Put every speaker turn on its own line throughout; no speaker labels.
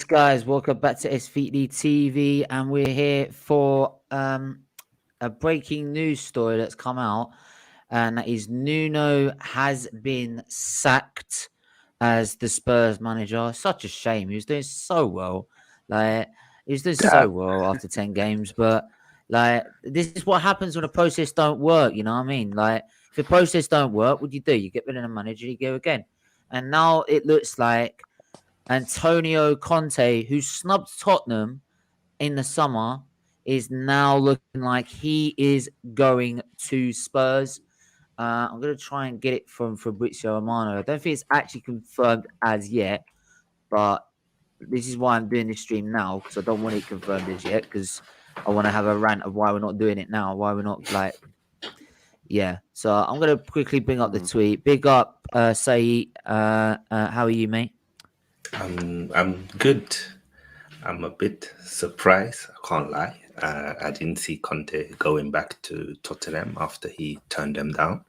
guys? Welcome back to SFeatleyTV, and we're here for a breaking news story that's come out, and that is Nuno has been sacked as the Spurs manager. Such a shame. He was doing so well. He was doing so well after 10 games, but this is what happens when a process don't work. You know what I mean? If the process don't work, what do? You get rid of the manager, you go again. And now it looks like Antonio Conte, who snubbed Tottenham in the summer, is now looking like he is going to Spurs. I'm going to try and get it from Fabrizio Romano. I don't think it's actually confirmed as yet, but this is why I'm doing this stream now, because I don't want it confirmed as yet, because I want to have a rant of why we're not doing it now, why we're not yeah. So I'm going to quickly bring up the tweet. Big up, Saeed. How are you, mate?
I'm good. I'm a bit surprised. I can't lie. I didn't see Conte going back to Tottenham after he turned them down.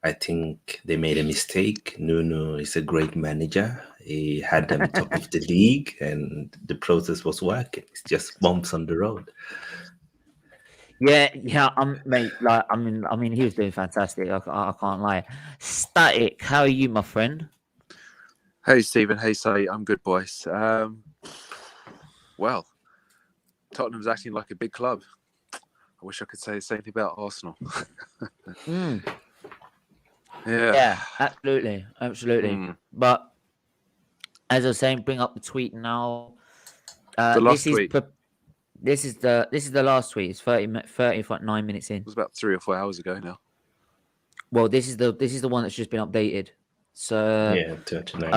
I think they made a mistake. Nuno is a great manager. He had them top of the league, and the process was working. It's just bumps on the road.
Yeah, mate. I mean, he was doing fantastic. I can't lie. Static, how are you, my friend?
Hey, Stephen. Hey, Say. I'm good, boys. Well, Tottenham's acting like a big club. I wish I could say the same thing about Arsenal.
Yeah, absolutely. But as I was saying, bring up the tweet now.
The last tweet.
This is the last tweet. It's 9 minutes in.
It was about 3 or 4 hours ago now.
Well, this is the one that's just been updated. So
yeah, 39.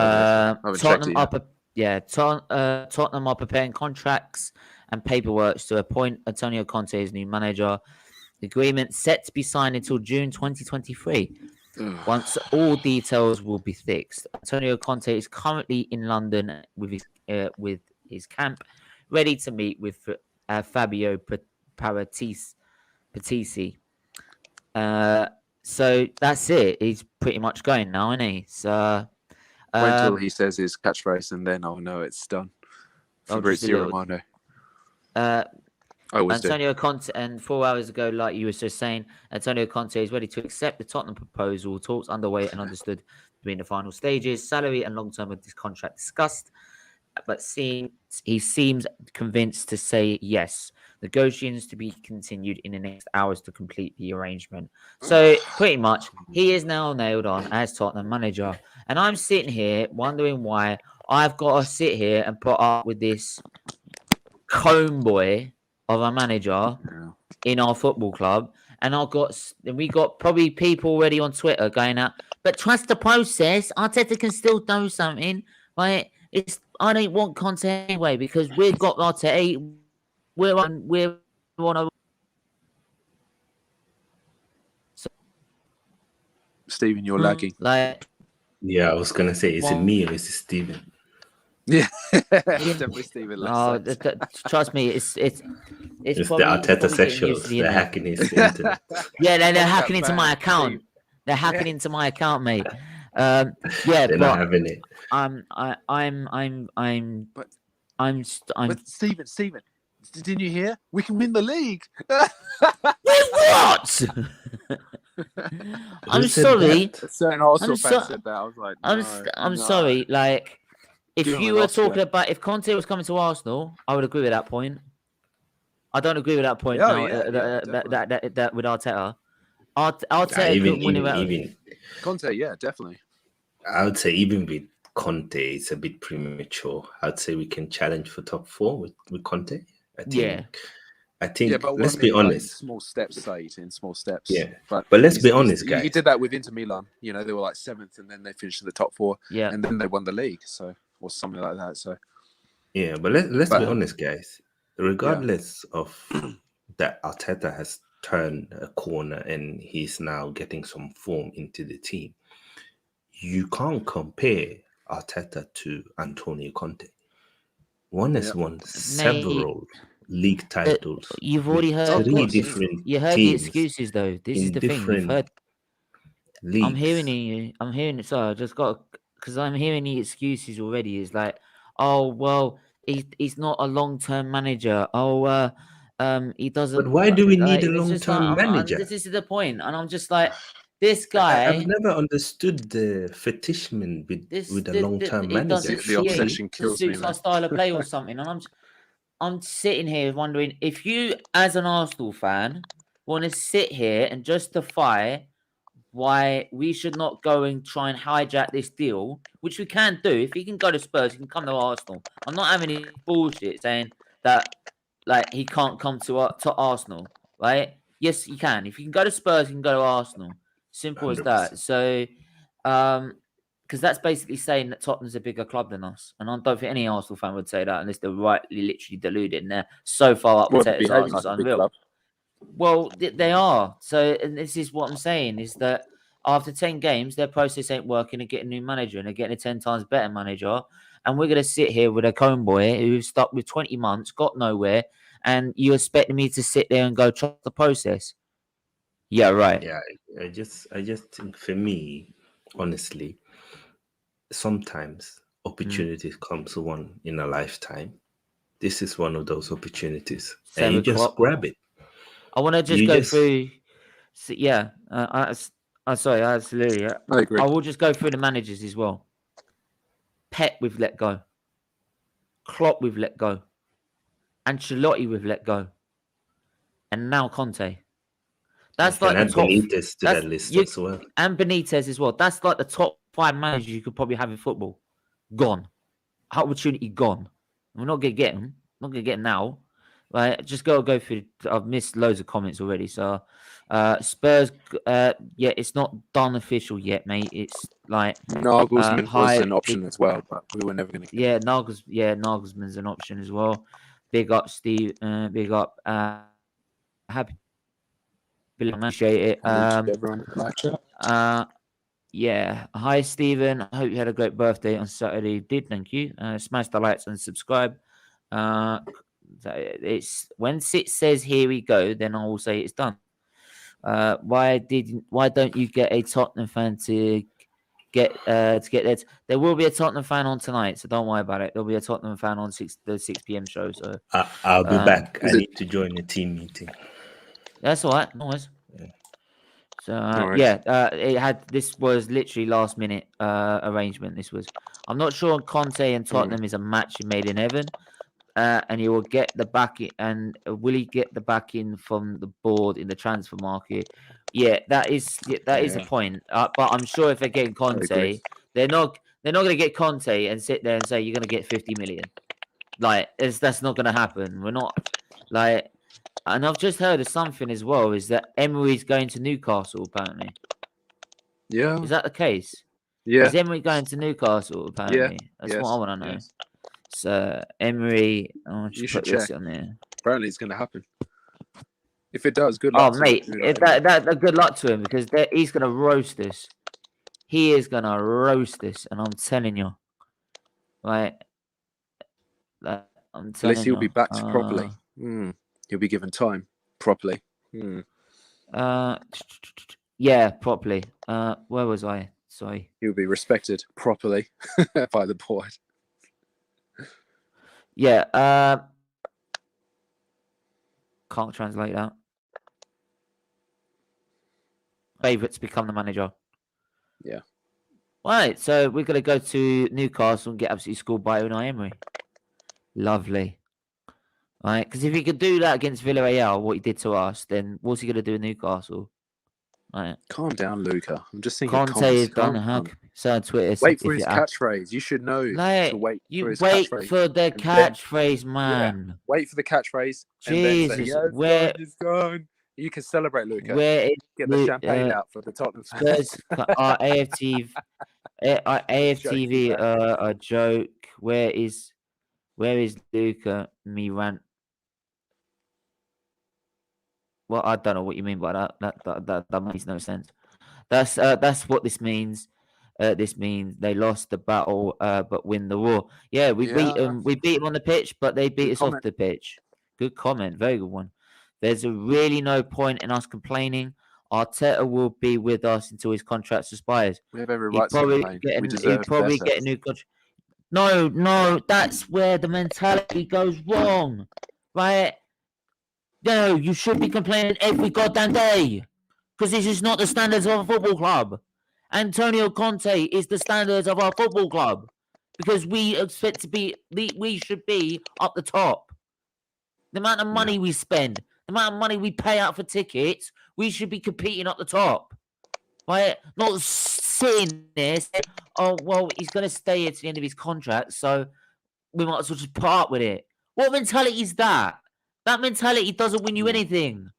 Tottenham are preparing contracts and paperwork to appoint Antonio Conte as new manager. The agreement set to be signed until June 2023. Once all details will be fixed. Antonio Conte is currently in London with his camp, ready to meet with Fabio Patisi. So that's it. He's pretty much going now, isn't he? So
wait until he says his catchphrase, and then I'll know it's done. Fabrizio Romano.
Antonio Conte, and 4 hours ago, like you were just saying, Antonio Conte is ready to accept the Tottenham proposal. Talks underway and understood between the final stages. Salary and long term of this contract discussed, but he seems convinced to say yes. Negotiations to be continued in the next hours to complete the arrangement. So pretty much, he is now nailed on as Tottenham manager, and I'm sitting here wondering why I've got to sit here and put up with this comb boy of a manager in our football club, and we got probably people already on Twitter going out, but trust the process. Arteta can still do something, right? I don't want Conte anyway because we've got Arteta. We're on a.
Stephen, you're lagging.
Yeah, I was gonna say, is it me or is it Stephen?
Yeah, definitely Stephen.
Trust me, it's
the Arteta sexuals. They're hacking his internet.
Yeah, they're hacking into my account. They're hacking into my account, mate. Yeah,
they're not having it.
But Stephen, didn't you hear? We can win the league.
What? I'm sorry.
Certain Arsenal fans said that. I was like,
I'm sorry. Like, if you were talking about if Conte was coming to Arsenal, I would agree with that point. I don't agree with that point that with Arteta. Arteta
even
Conte, yeah, definitely.
I would say even with Conte, it's a bit premature. I'd say we can challenge for top 4 with Conte. I think. But let's be honest.
Small steps, in small steps.
Yeah, but let's be honest, guys.
He did that with Inter Milan. You know, they were like 7th, and then they finished in the top 4.
Yeah,
and then they won the league. So, or something like that. So,
yeah, but let's be honest, guys. Regardless of that, Arteta has turned a corner and he's now getting some form into the team. You can't compare Arteta to Antonio Conte. One has won several league titles.
You've already heard
3 different
you heard
teams
the excuses though. This is the thing. You've heard.
Leagues.
I'm hearing it. Sorry, I just got because I'm hearing the excuses already. Is like, oh well, he's not a long-term manager. He doesn't.
But why do we need a
it's just
long-term manager?
this is the point, and I'm just like, this
I've
guy.
never understood the fetishment with a long-term manager.
The obsession kills me,
suits our
man.
style of play or something, and I'm sitting here wondering if you, as an Arsenal fan, want to sit here and justify why we should not go and try and hijack this deal, which we can do. If he can go to Spurs, he can come to Arsenal. I'm not having any bullshit saying that like he can't come to Arsenal, right? Yes, he can. If he can go to Spurs, he can go to Arsenal. Simple as that.
100%.
So, because that's basically saying that Tottenham's a bigger club than us, and I don't think any Arsenal fan would say that unless they're literally deluded and they're so far up the potatoes. It's unreal. Well, they are. So, and this is what I'm saying is that after 10 games, their process ain't working and getting a new manager and they're getting a 10 times better manager. And we're going to sit here with a cone boy who's stuck with 20 months, got nowhere, and you expect me to sit there and go trust the process? Yeah, right.
Yeah, I just think for me, honestly, sometimes opportunities comes one in a lifetime. This is one of those opportunities, and you just grab it.
I want to just go through. Yeah, sorry, absolutely.
I agree.
I will just go through the managers as well. Pep, we've let go. Klopp, we've let go. Ancelotti, we've let go. And now Conte. That's like the top.
Benitez to that list as well.
And Benitez as well. That's like the top 5 managers you could probably have in football. Gone. Opportunity gone. We're not going to get them. Not going to get them now. Right, just go through. I've missed loads of comments already. So, Spurs, yeah, it's not done official yet, mate. It's like
Nagelsmann was an option as well, but we were never going to.
Yeah, Nagelsmann's an option as well. Big up, Steve. Big up. Happy. Appreciate it. Yeah. Hi, Stephen. I hope you had a great birthday on Saturday. Did, thank you. Smash the likes and subscribe. It's when it says here we go, then I will say it's done. Why don't you get a Tottenham fan to get there? There will be a Tottenham fan on tonight, so don't worry about it. There'll be a Tottenham fan on the 6 p.m. show. So
I'll be back. I need to join a team meeting.
That's all right. No worries.
Yeah.
So this was literally last minute arrangement. This was. I'm not sure Conte and Tottenham is a match made in heaven. And he will get the backing. And will he get the backing from the board in the transfer market? Yeah, that is a point. But I'm sure if they're getting Conte, they're not going to get Conte and sit there and say you're going to get 50 million. Like that's not going to happen. We're not like. And I've just heard of something as well. Is that Emery's going to Newcastle apparently?
Yeah.
Is that the case?
Yeah.
Is Emery going to Newcastle apparently?
Yeah.
That's what I want to know. Yes. So Emery,
you should
put this
check
on there.
Apparently, it's going to happen. If it does, good luck.
Oh, mate, good luck to him because he's going to roast this. He is going to roast this, and I'm telling you, right? I'm telling you.
Unless he'll be backed properly. He'll be given time properly.
Yeah, properly. Where was I? Sorry.
He'll be respected properly by the board.
Yeah. Can't translate that. Favourite to become the manager.
Yeah.
Right, so we're going to go to Newcastle and get absolutely schooled by Unai Emery. Lovely. Right, because if he could do that against Villarreal, what he did to us, then what's he going to do in Newcastle? Right.
Calm down, Luca. I'm just thinking.
Conte is done. How so on Twitter?
Wait for his catchphrase. You should know.
Like,
to wait
you
for his
wait for the catchphrase, man.
Yeah, wait for the catchphrase.
Jesus,
and then say, where is gone? You can celebrate, Luca. Get the champagne out for the Tottenham
Spurs. Our AFTV, a joke. Where is Luca? Me rant. Well, I don't know what you mean by that. That makes no sense. That's what this means. This means they lost the battle, but win the war. Yeah, we beat them. We beat them on the pitch, but they beat us off the pitch. Good comment. Very good one. There's really no point in us complaining. Arteta will be with us until his contract expires.
We have every right to complain.
He'll probably get a new contract. No, that's where the mentality goes wrong, right? No, you should be complaining every goddamn day because this is not the standards of a football club. Antonio Conte is the standards of our football club because we expect to be, we should be up the top. The amount of money we spend, the amount of money we pay out for tickets, we should be competing up the top, right? Not sitting there saying, oh, well, he's going to stay here to the end of his contract, so we might as well just part with it. What mentality is that? That mentality doesn't win you anything,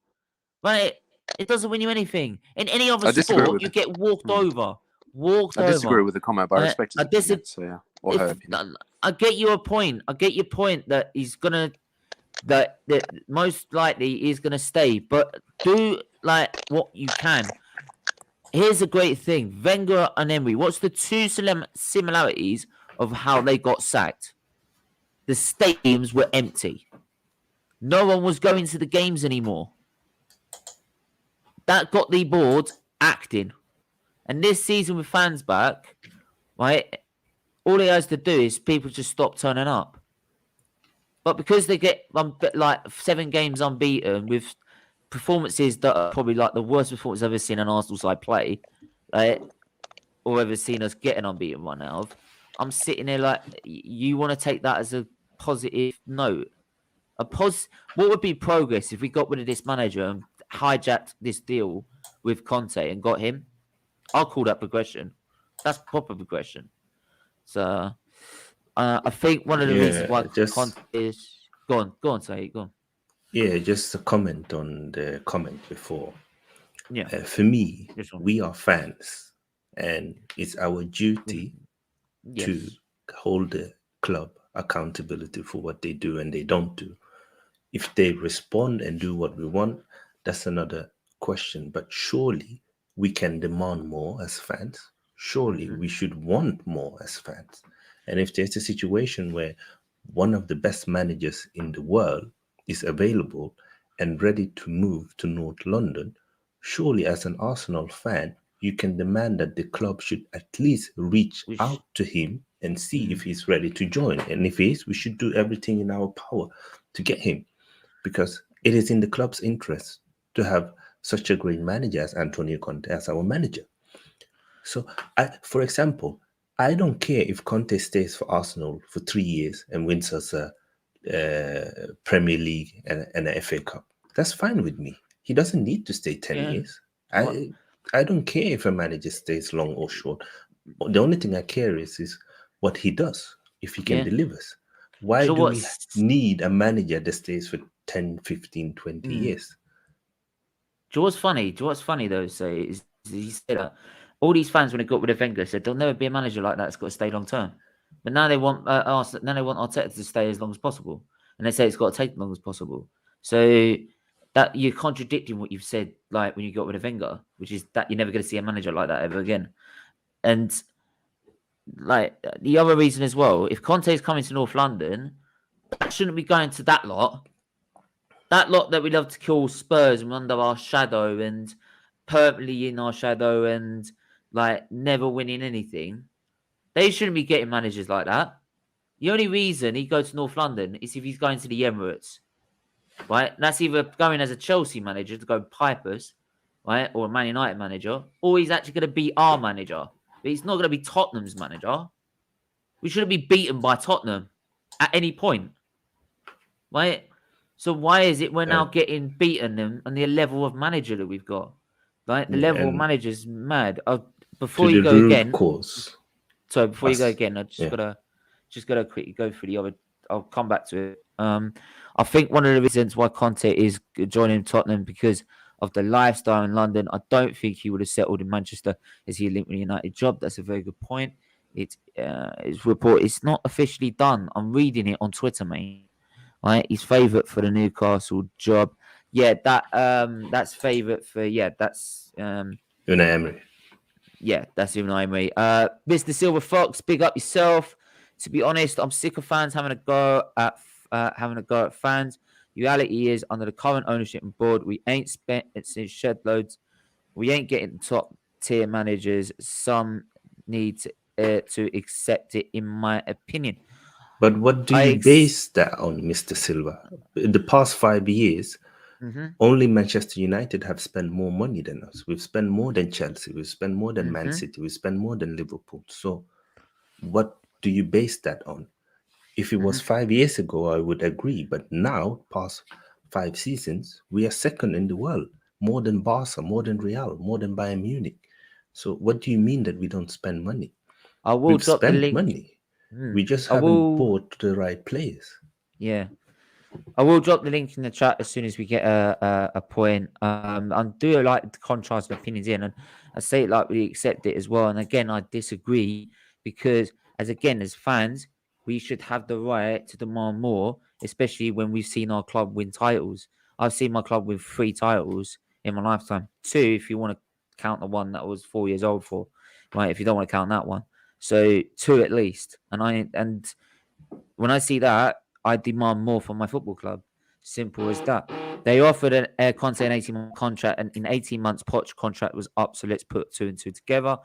right? It doesn't win you anything. In any other sport, you get walked over. I
disagree with the comment, but I respect his opinion. So yeah, or her opinion.
I get your point. I get your point that he's gonna, that most likely he's gonna stay. But do like what you can. Here's a great thing: Wenger and Emery. What's the two similarities of how they got sacked? The stadiums were empty. No one was going to the games anymore. That got the board acting. And this season with fans back, right, all he has to do is people just stop turning up. But because they get like 7 games unbeaten with performances that are probably like the worst performance I've ever seen an Arsenal side play, right, or ever seen us get an unbeaten one out of, I'm sitting there like, you want to take that as a positive note? What would be progress if we got rid of this manager and hijacked this deal with Conte and got him? I'll call that progression. That's proper progression. So I think one of the reasons why Conte is go on, say go on.
Yeah, just a comment on the comment before.
Yeah,
for me, we are fans, and it's our duty to hold the club accountability for what they do and they don't do. If they respond and do what we want, that's another question. But surely we can demand more as fans. Surely we should want more as fans. And if there's a situation where one of the best managers in the world is available and ready to move to North London, surely as an Arsenal fan, you can demand that the club should at least reach out to him and see if he's ready to join. And if he is, we should do everything in our power to get him, because it is in the club's interest to have such a great manager as Antonio Conte as our manager. So, for example, I don't care if Conte stays for Arsenal for 3 years and wins us a Premier League and an FA Cup. That's fine with me. He doesn't need to stay 10 years. I don't care if a manager stays long or short. The only thing I care is what he does, if he can deliver. Why do we need a manager that stays for 10, 15, 20 years?
Do you know what's funny though? Is he said that all these fans, when they got rid of Wenger, said there'll never be a manager like that that's got to stay long term. But now they want Arteta to stay as long as possible, and they say it's got to take as long as possible. So that you're contradicting what you've said, like when you got rid of Wenger, which is that you're never going to see a manager like that ever again. And like the other reason as well, if Conte is coming to North London, that shouldn't be going to that lot. That lot that we love to call Spurs and under our shadow and permanently in our shadow and like never winning anything. They shouldn't be getting managers like that. The only reason he goes to North London is if he's going to the Emirates, right? And that's either going as a Chelsea manager to go pipe us, right? Or a Man United manager, or he's actually going to be our manager. But he's not going to be Tottenham's manager. We shouldn't be beaten by Tottenham at any point, right? So why is it we're now getting beaten them on the level of manager that we've got? Right? The level of manager is mad. Before you go again, so before you go again, I just gotta quickly go through the other. I'll come back to it. I think one of the reasons why Conte is joining Tottenham because of the lifestyle in London. I don't think he would have settled in Manchester as he linked with a United job. That's a very good point. It's report. It's not officially done. I'm reading it on Twitter, mate. Right, he's favourite for the Newcastle job. Yeah, that's favourite for that's
Unai Emery.
Yeah, that's Unai Emery. Mr. Silver Fox, big up yourself. To be honest, I'm sick of fans having a go at fans. Reality is, under the current ownership and board, we ain't spent since shed loads. We ain't getting top tier managers. Some need to accept it, in my opinion.
But what do you base that on, Mr. Silva? In the past 5 years, only Manchester United have spent more money than us. We've spent more than Chelsea. We've spent more than Man City. We've spent more than Liverpool. So what do you base that on? If it was 5 years ago, I would agree. But now, past 5 seasons, we are second in the world. More than Barca, more than Real, more than Bayern Munich. So what do you mean that we don't spend money?
I will
We've
drop the
spent
link.
money. We just haven't bought the right players.
Yeah. I will drop the link in the chat as soon as we get a point. I do like the contrast of opinions in, and I say it like we accept it as well. And again, I disagree because, as fans, we should have the right to demand more, especially when we've seen our club win titles. I've seen my club win 3 titles in my lifetime. 2, if you want to count the one that I was 4 years old for, right? If you don't want to count that one, so 2 at least. And when I see that, I demand more from my football club. Simple as that. They offered a Conte an 18-month contract, and in 18 months, Poch's contract was up. So let's put 2 and 2 together.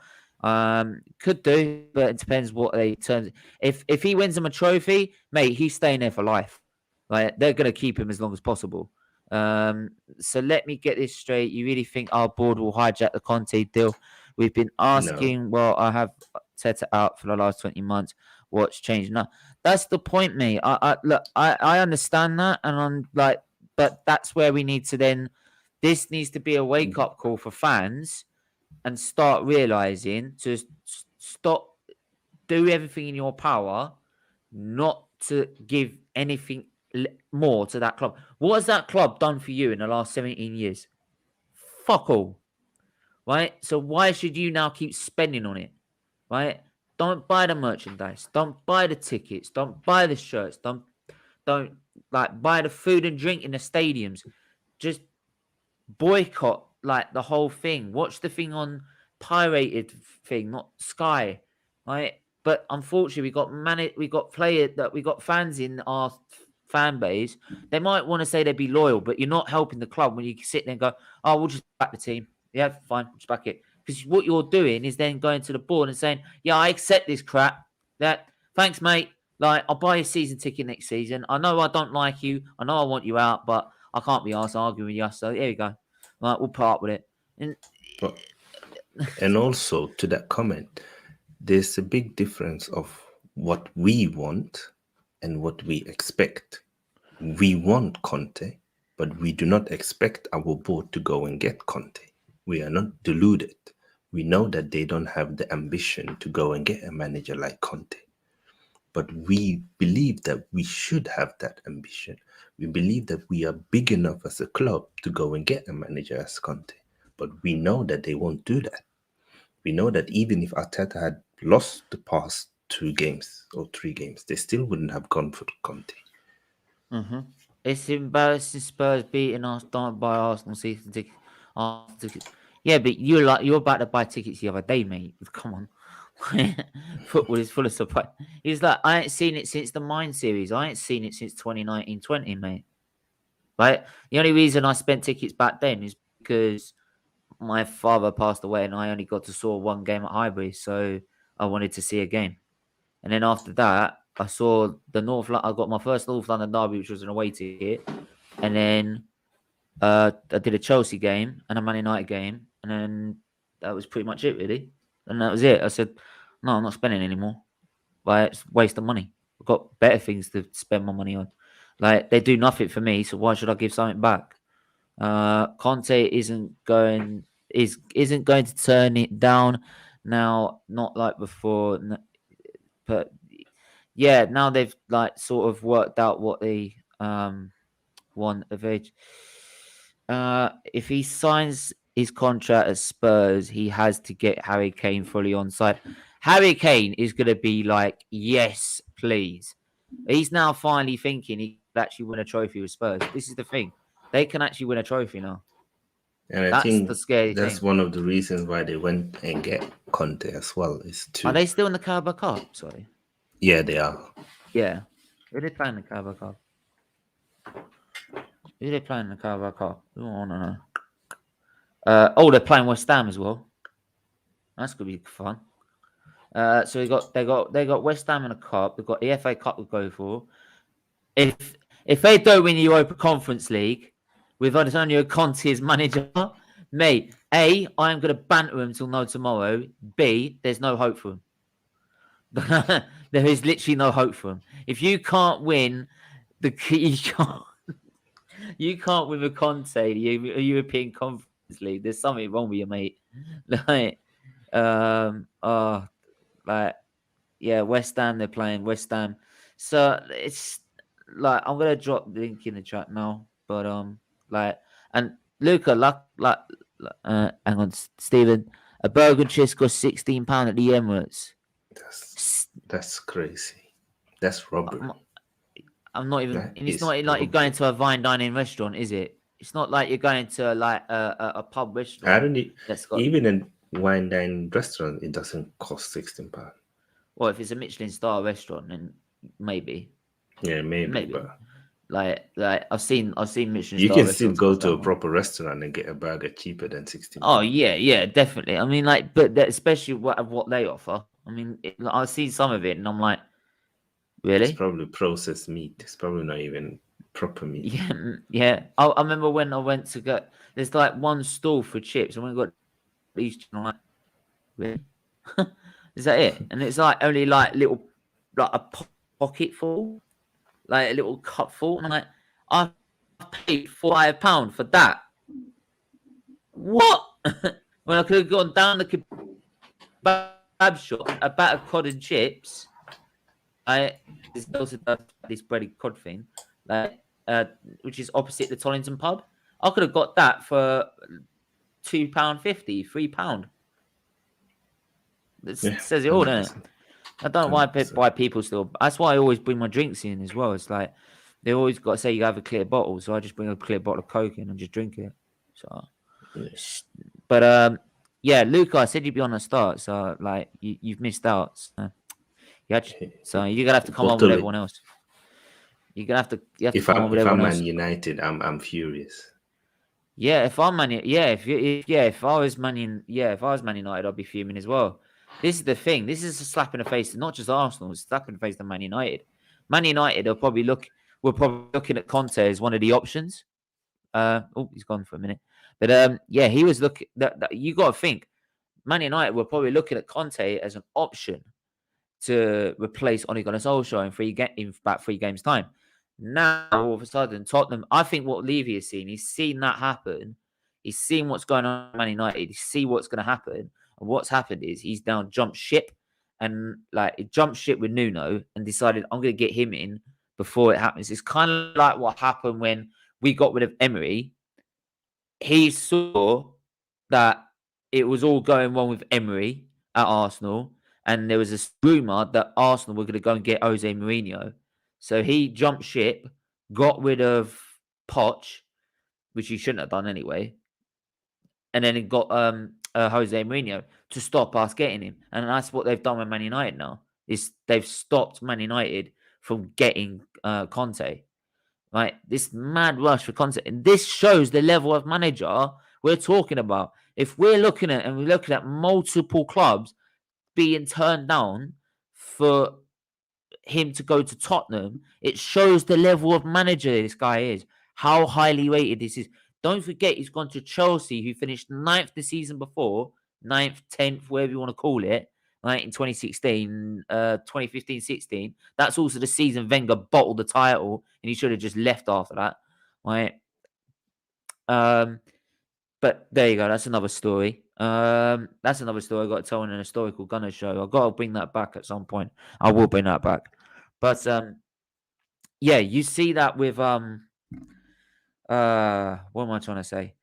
Could do, but it depends what they turn. If he wins them a trophy, mate, he's staying there for life. Like, they're gonna keep him as long as possible. So let me get this straight. You really think our board will hijack the Conte deal? We've been asking.
No.
Well, I have set it out for the last 20 months. What's changed now? That's the point, mate. I understand that, and I'm like, but that's where we need to then. This needs to be a wake up call for fans, and start realizing to stop, do everything in your power, not to give anything more to that club. What has that club done for you in the last 17 years? Fuck all. Right? So why should you now keep spending on it? Right? Don't buy the merchandise. Don't buy the tickets. Don't buy the shirts. Don't like buy the food and drink in the stadiums. Just boycott like the whole thing. Watch the thing on pirated thing, not Sky. Right? But unfortunately, we got fans in our fan base. They might want to say they'd be loyal, but you're not helping the club when you sit there and go, "Oh, we'll just back the team. Yeah, fine, we'll just back it." Because what you're doing is then going to the board and saying, "Yeah, I accept this crap. That thanks, mate. Like, I'll buy a season ticket next season. I know I don't like you. I know I want you out, but I can't be arsed arguing with you. So here you go. Like, we'll part with it."
And also to that comment, there's a big difference of what we want and what we expect. We want Conte, but we do not expect our board to go and get Conte. We are not deluded. We know that they don't have the ambition to go and get a manager like Conte. But we believe that we should have that ambition. We believe that we are big enough as a club to go and get a manager as Conte. But we know that they won't do that. We know that even if Arteta had lost the past 2 games or 3 games, they still wouldn't have gone for Conte.
It's embarrassing Spurs beating us. Don't buy Arsenal season tickets. Yeah, but you're about to buy tickets the other day, mate. Come on. Football is full of surprise. He's like, I ain't seen it since the Mine series. I ain't seen it since 2019-20, mate. Right? The only reason I spent tickets back then is because my father passed away and I only got to saw 1 game at Highbury, so I wanted to see a game. And then after that, I saw I got my first North London derby, which was an away ticket. And then I did a Chelsea game and a Man United game. And then that was pretty much it, really. And that was it. I said, no, I'm not spending anymore. Like, it's a waste of money. I've got better things to spend my money on. Like, they do nothing for me, so why should I give something back? Conte isn't going to turn it down now, not like before. But yeah, now they've like sort of worked out what they want of age. If he signs his contract at Spurs, he has to get Harry Kane fully on side. Harry Kane is going to be like, yes, please. He's now finally thinking he could actually win a trophy with Spurs. This is the thing. They can actually win a trophy now.
And I think the scary that's thing. One of the reasons why they went and get Conte as well. Are
they still in the Carabao Cup? Sorry.
Yeah, they are.
Yeah. Who are they playing in the Carabao Cup? Who are they playing in the Carabao Cup? I want to know. They're playing West Ham as well. That's going to be fun. So they got West Ham in a cup. They've got the FA Cup to go for. If they don't win the Europa Conference League with Antonio Conte as manager, mate, A, I'm going to banter him till no tomorrow. B, there's no hope for him. There is literally no hope for him. If you can't win you can't win with Conte, the European Conference League, there's something wrong with you, mate. Yeah, West Ham, they're playing West Ham. So it's like I'm gonna drop the link in the chat now. But and Luca, hang on, Stephen, a burger and cheese costs £16 at the Emirates.
That's crazy. That's robbery.
I'm not even. And it's not like you're going to a fine dining restaurant, is it? It's not like you're going to like a pub restaurant.
I don't even a wine dining restaurant. It doesn't cost £16.
Well, if it's a Michelin star restaurant, then maybe.
Yeah, maybe. But
like I've seen Michelin.
You can still go to a proper restaurant and get a burger cheaper than £16.
Oh yeah, definitely. I mean, like, but especially what they offer. I mean, I've seen some of it, and I'm like, really?
It's probably processed meat. It's probably not even proper meat.
Yeah. I remember when I went to go. There's like one stall for chips, and when I got these, I'm like, really? Is that it? And it's like only like little, like a pocket full, like a little cup full. And I'm like, I paid £5 for that. What? When I could have gone down the kebab shop, a bag of cod and chips. There's also this breaded cod thing, like which is opposite the Tollington pub. I could have got that for £2.50, £3. It says it all, doesn't it? I don't know why people still. That's why I always bring my drinks in as well. It's like they always got to say you have a clear bottle, so I just bring a clear bottle of Coke in and just drink it. So, but yeah, Luca, I said you'd be on the start, so like you've missed out. So, so you're gonna have to come on with everyone else. You're gonna have to.
If I'm Man United, I'm furious.
Yeah, if I'm Man, if I was Man United, I'd be fuming as well. This is the thing. This is a slap in the face, not just Arsenal. It's a slap in the face to Man United. Man United are probably looking at Conte as one of the options. Oh, he's gone for a minute. But yeah, he was looking. You got to think, Man United were probably looking at Conte as an option to replace Ole Gunnar Solskjaer in about 3 games time. Now all of a sudden, Tottenham. I think what Levy has seen, he's seen that happen. He's seen what's going on at Man United. He's seen what's going to happen. And what's happened is he's now jumped ship and like he jumped ship with Nuno and decided I'm going to get him in before it happens. It's kind of like what happened when we got rid of Emery. He saw that it was all going wrong with Emery at Arsenal, and there was a rumor that Arsenal were going to go and get Jose Mourinho. So he jumped ship, got rid of Poch, which he shouldn't have done anyway, and then he got Jose Mourinho to stop us getting him. And that's what they've done with Man United now, is they've stopped Man United from getting Conte. Right? This mad rush for Conte. And this shows the level of manager we're talking about. If we're looking at multiple clubs being turned down for him to go to Tottenham, it shows the level of manager this guy is, how highly rated this is. Don't forget, he's gone to Chelsea, who finished 9th the season before, 9th, 10th, whatever you want to call it, right, in 2016, 2015-16. That's also the season Wenger bottled the title, and he should have just left after that, right? But there you go. That's another story. That's another story I got to tell in an historical Gunner show. I've got to bring that back at some point. I will bring that back. But yeah, you see that with what am I trying to say?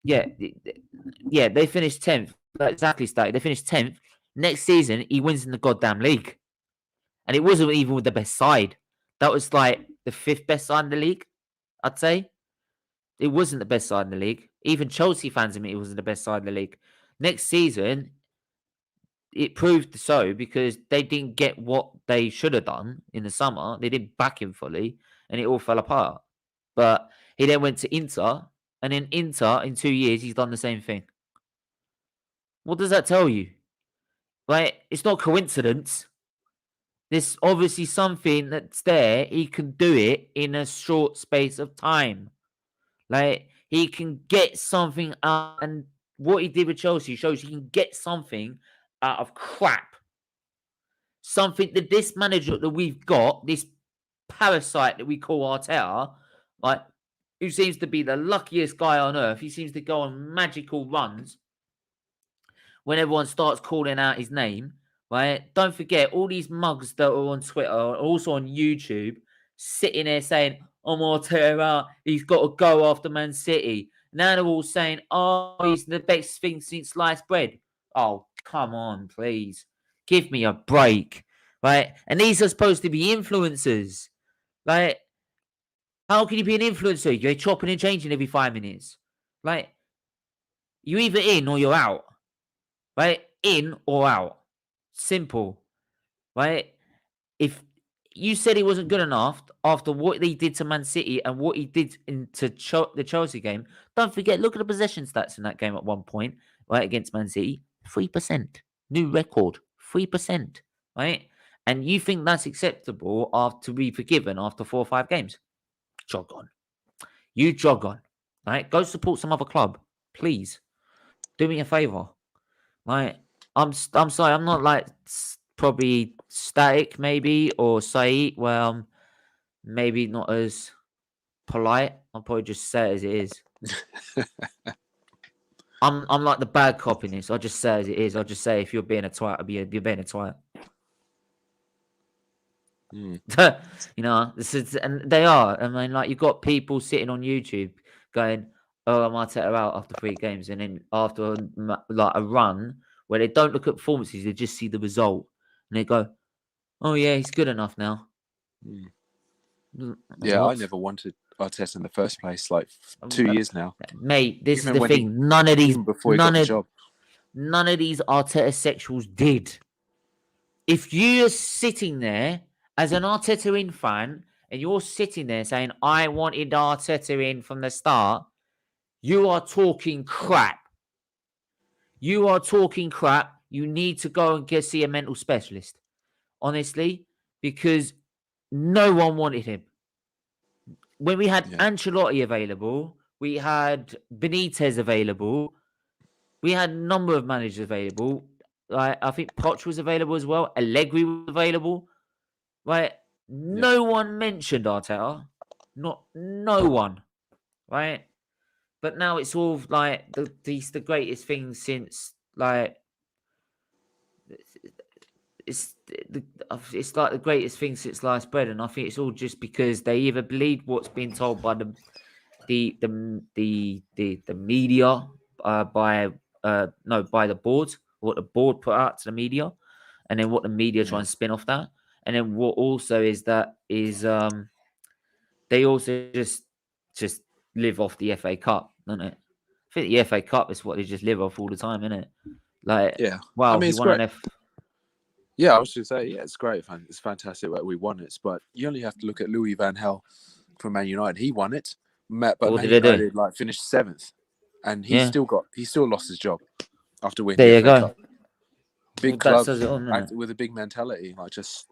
Yeah, they finished 10th. Exactly, stated. They finished 10th. Next season, he wins in the goddamn league. And it wasn't even with the best side. That was like the 5th best side in the league, I'd say. It wasn't the best side in the league. Even Chelsea fans admit it wasn't the best side in the league. Next season, it proved so because they didn't get what they should have done in the summer. They didn't back him fully, and it all fell apart. But he then went to Inter, and in Inter, in 2 years, he's done the same thing. What does that tell you? right? It's not coincidence. There's obviously something that's there. He can do it in a short space of time. Like, he can get something out, and what he did with Chelsea shows he can get something out of crap. Something that this manager that we've got, this parasite that we call Arteta, like, who seems to be the luckiest guy on earth. He seems to go on magical runs when everyone starts calling out his name, right? Don't forget, all these mugs that are on Twitter are also on YouTube, sitting there saying, "Oh, Arteta, he's got to go after Man City." Now they're all saying, "Oh, he's the best thing since sliced bread." Oh, come on, please. Give me a break, right? And these are supposed to be influencers. Like, how can you be an influencer? You're chopping and changing every 5 minutes. Like, you're either in or you're out. Right? In or out. Simple. Right? If you said he wasn't good enough after what he did to Man City and what he did into the Chelsea game, don't forget, look at the possession stats in that game at one point, right, against Man City. 3%. New record. 3%. Right? And you think that's acceptable to be forgiven after 4 or 5 games? Jog on. You jog on. Right? Go support some other club. Please. Do me a favour. Like, I'm sorry, I'm not like probably static maybe or Saeed. Well, maybe not as polite. I'll probably just say it as it is. I'm like the bad cop in this. I'll just say it as it is. I'll just say if you're being a twat, you're being a twat. You know, and they are. I mean, like, you've got people sitting on YouTube going, "Oh, I'm Arteta out after 3 games," and then after like a run where they don't look at performances, they just see the result and they go, "Oh yeah, he's good enough now."
Yeah,
What?
I never wanted Arteta in the first place. Like 2 years now,
mate. This
Even
is the
when
thing. None of these,
even before he got the job.
none of these Arteta sexuals did. If you're sitting there as an Arteta in fan and you're sitting there saying, "I wanted Arteta in from the start," you are talking crap. You are talking crap. You need to go and see a mental specialist, honestly, because no one wanted him. When we had Ancelotti available, we had Benitez available, we had a number of managers available. I think Poch was available as well. Allegri was available. Right? No one mentioned Arteta. No one. Right? But now it's all like the greatest thing since like it's like the greatest thing since sliced bread, and I think it's all just because they either believe what's being told by the media, by the board, what the board put out to the media, and then what the media try and spin off that, and then what also is they also just live off the FA Cup, don't it? I think the FA Cup is what they just live off all the time, isn't it? Like, wow,
I mean,
he
it's
won
great.
an
Yeah, I was going to say, it's great. It's fantastic that we won it. But you only have to look at Louis van Gaal from Man United. He won it. But
What
Man
did they do?
United finished 7th, and he still lost his job after winning
There
the
you
FA
go.
Cup. Big club with a big mentality, like just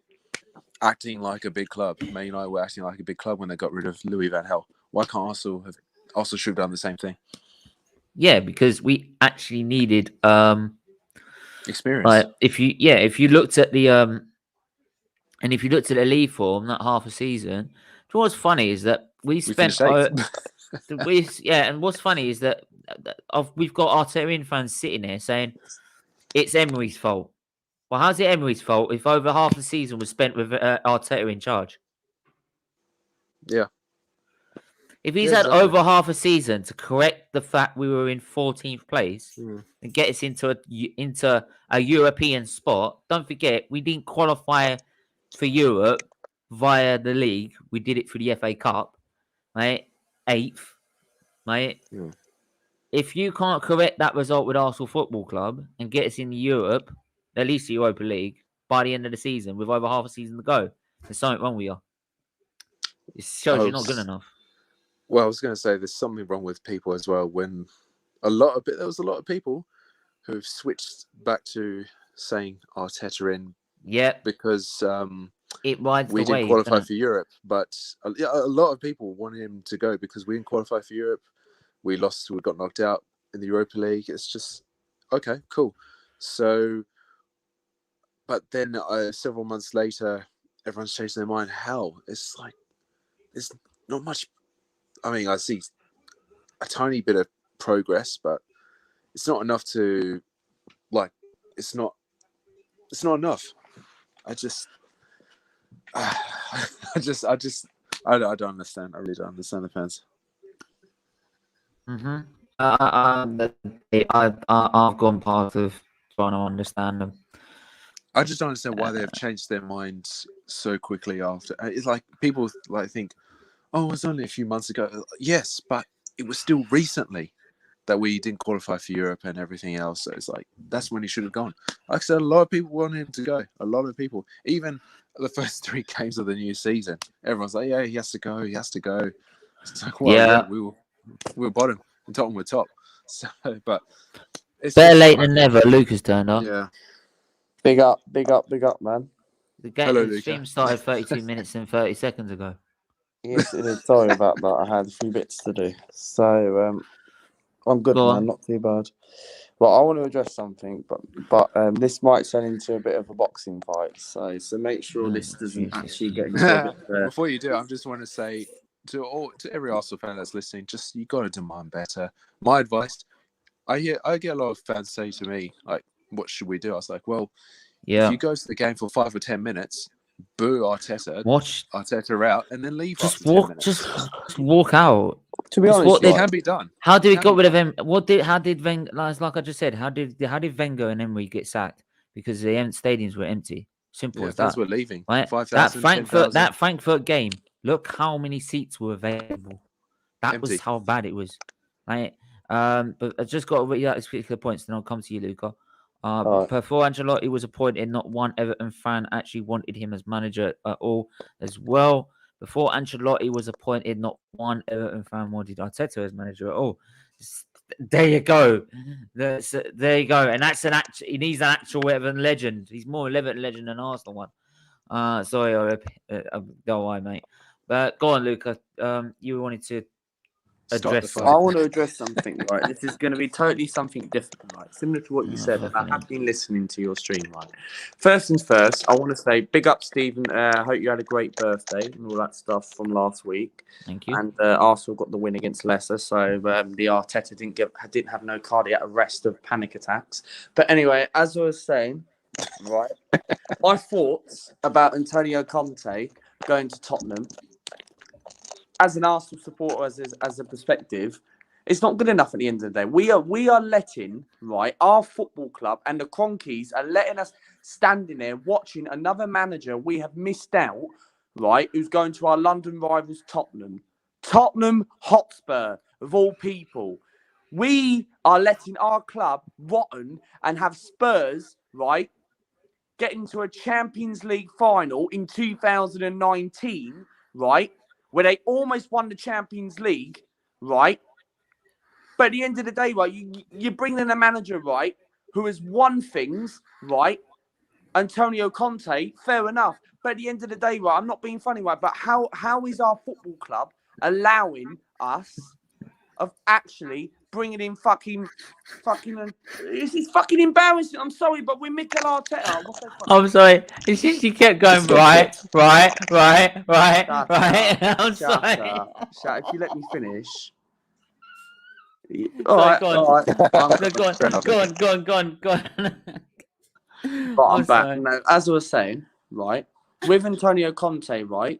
acting like a big club. Man United were acting like a big club when they got rid of Louis van Gaal. Why can't Arsenal should have done the same thing?
Yeah, because we actually needed
experience.
Like, if you looked at the and if you looked at the league form that half a season, what's funny is that we spent and what's funny is that we've got Arteta fans sitting there saying it's Emery's fault. Well, how's it Emery's fault if over half the season was spent with Arteta in charge?
Yeah.
If he's had over half a season to correct the fact we were in 14th place and get us into a European spot, don't forget we didn't qualify for Europe via the league. We did it for the FA Cup, right? 8th, right?
Yeah.
If you can't correct that result with Arsenal Football Club and get us in Europe, at least the Europa League, by the end of the season with over half a season to go, there's something wrong with you. It shows you're not good enough.
Well, I was going to say there's something wrong with people as well. When there was a lot of people who've switched back to saying Arteta in.
Yeah,
because
it rides
we
the wave,
didn't qualify
doesn't it?
for Europe, but a lot of people wanted him to go because we didn't qualify for Europe. We lost. We got knocked out in the Europa League. It's just okay, cool. So, but then several months later, everyone's changing their mind. Hell, it's like there's not much. I mean, I see a tiny bit of progress, but it's not enough to like. It's not enough. I don't understand. I really don't understand the fans.
I've gone part of trying to understand them.
I just don't understand why they've changed their minds so quickly after. It's like people like think, oh, it was only a few months ago. Yes, but it was still recently that we didn't qualify for Europe and everything else. So it's like, that's when he should have gone. Like I said, a lot of people wanted him to go. A lot of people. Even the first 3 games of the new season, everyone's like, yeah, he has to go. He has to go. It's like, well, yeah, we were bottom and Tottenham were top. So, but it's
better late than never. Lucas turned up.
Yeah.
Big up, man.
The stream started 32 minutes and 30 seconds ago.
Yes, it is. Sorry about that. I had a few bits to do. So, I'm good, man. Not too bad. Well, I want to address something, but this might turn into a bit of a boxing fight. So make sure this doesn't actually get into
Before you do, I just want to say to every Arsenal fan that's listening, just you got to demand better. My advice, I get a lot of fans say to me like, "What should we do?" I was like, "Well, if you go to the game for 5 or 10 minutes, boo Arteta, watch Arteta out, and then leave. Just
walk out.
To be honest,
it can be done.
How did we get rid of him? How did Wenger? Like I just said, how did Wenger and Emery get sacked? Because the stadiums were empty. Simple as that.
Fans were leaving.
Right?
5,000,
that Frankfurt game. Look how many seats were available. That was how bad it was. Right? But I just got to read out these particular points, then I'll come to you, Luca. Before Ancelotti was appointed, not one Everton fan actually wanted him as manager at all as well. Before Ancelotti was appointed, not one Everton fan wanted Arteta as manager at all. There you go. There you go. And that's he needs an actual Everton legend. He's more an Everton legend than Arsenal one. Sorry, don't worry, mate. But go on, Luca. You wanted to address.
I want to address something, right? This is going to be totally something different, right? Similar to what you said, and I have been listening to your stream, right? First things first, I want to say big up, Stephen. I hope you had a great birthday and all that stuff from last week.
Thank you.
And Arsenal got the win against Leicester, so the Arteta didn't have no cardiac arrest of panic attacks. But anyway, as I was saying, right, my thoughts about Antonio Conte going to Tottenham. As an Arsenal supporter, as a perspective, it's not good enough at the end of the day. We are letting, right, our football club and the Cronkies are letting us standing there watching another manager we have missed out, right, who's going to our London rivals Tottenham Hotspur, of all people. We are letting our club rotten and have Spurs, right, get into a Champions League final in 2019, right, where they almost won the Champions League, right? But at the end of the day, right, you bring in a manager, right, who has won things, right? Antonio Conte, fair enough. But at the end of the day, right, I'm not being funny, right, but how is our football club allowing us of actually bringing in fucking this is fucking embarrassing. I'm sorry, but we're Mikel Arteta.
I'm sorry. It's just you kept going right. I'm sorry.
If you let me finish.
Go on. Go on.
But I'm back. No, as I was saying, right, with Antonio Conte, right,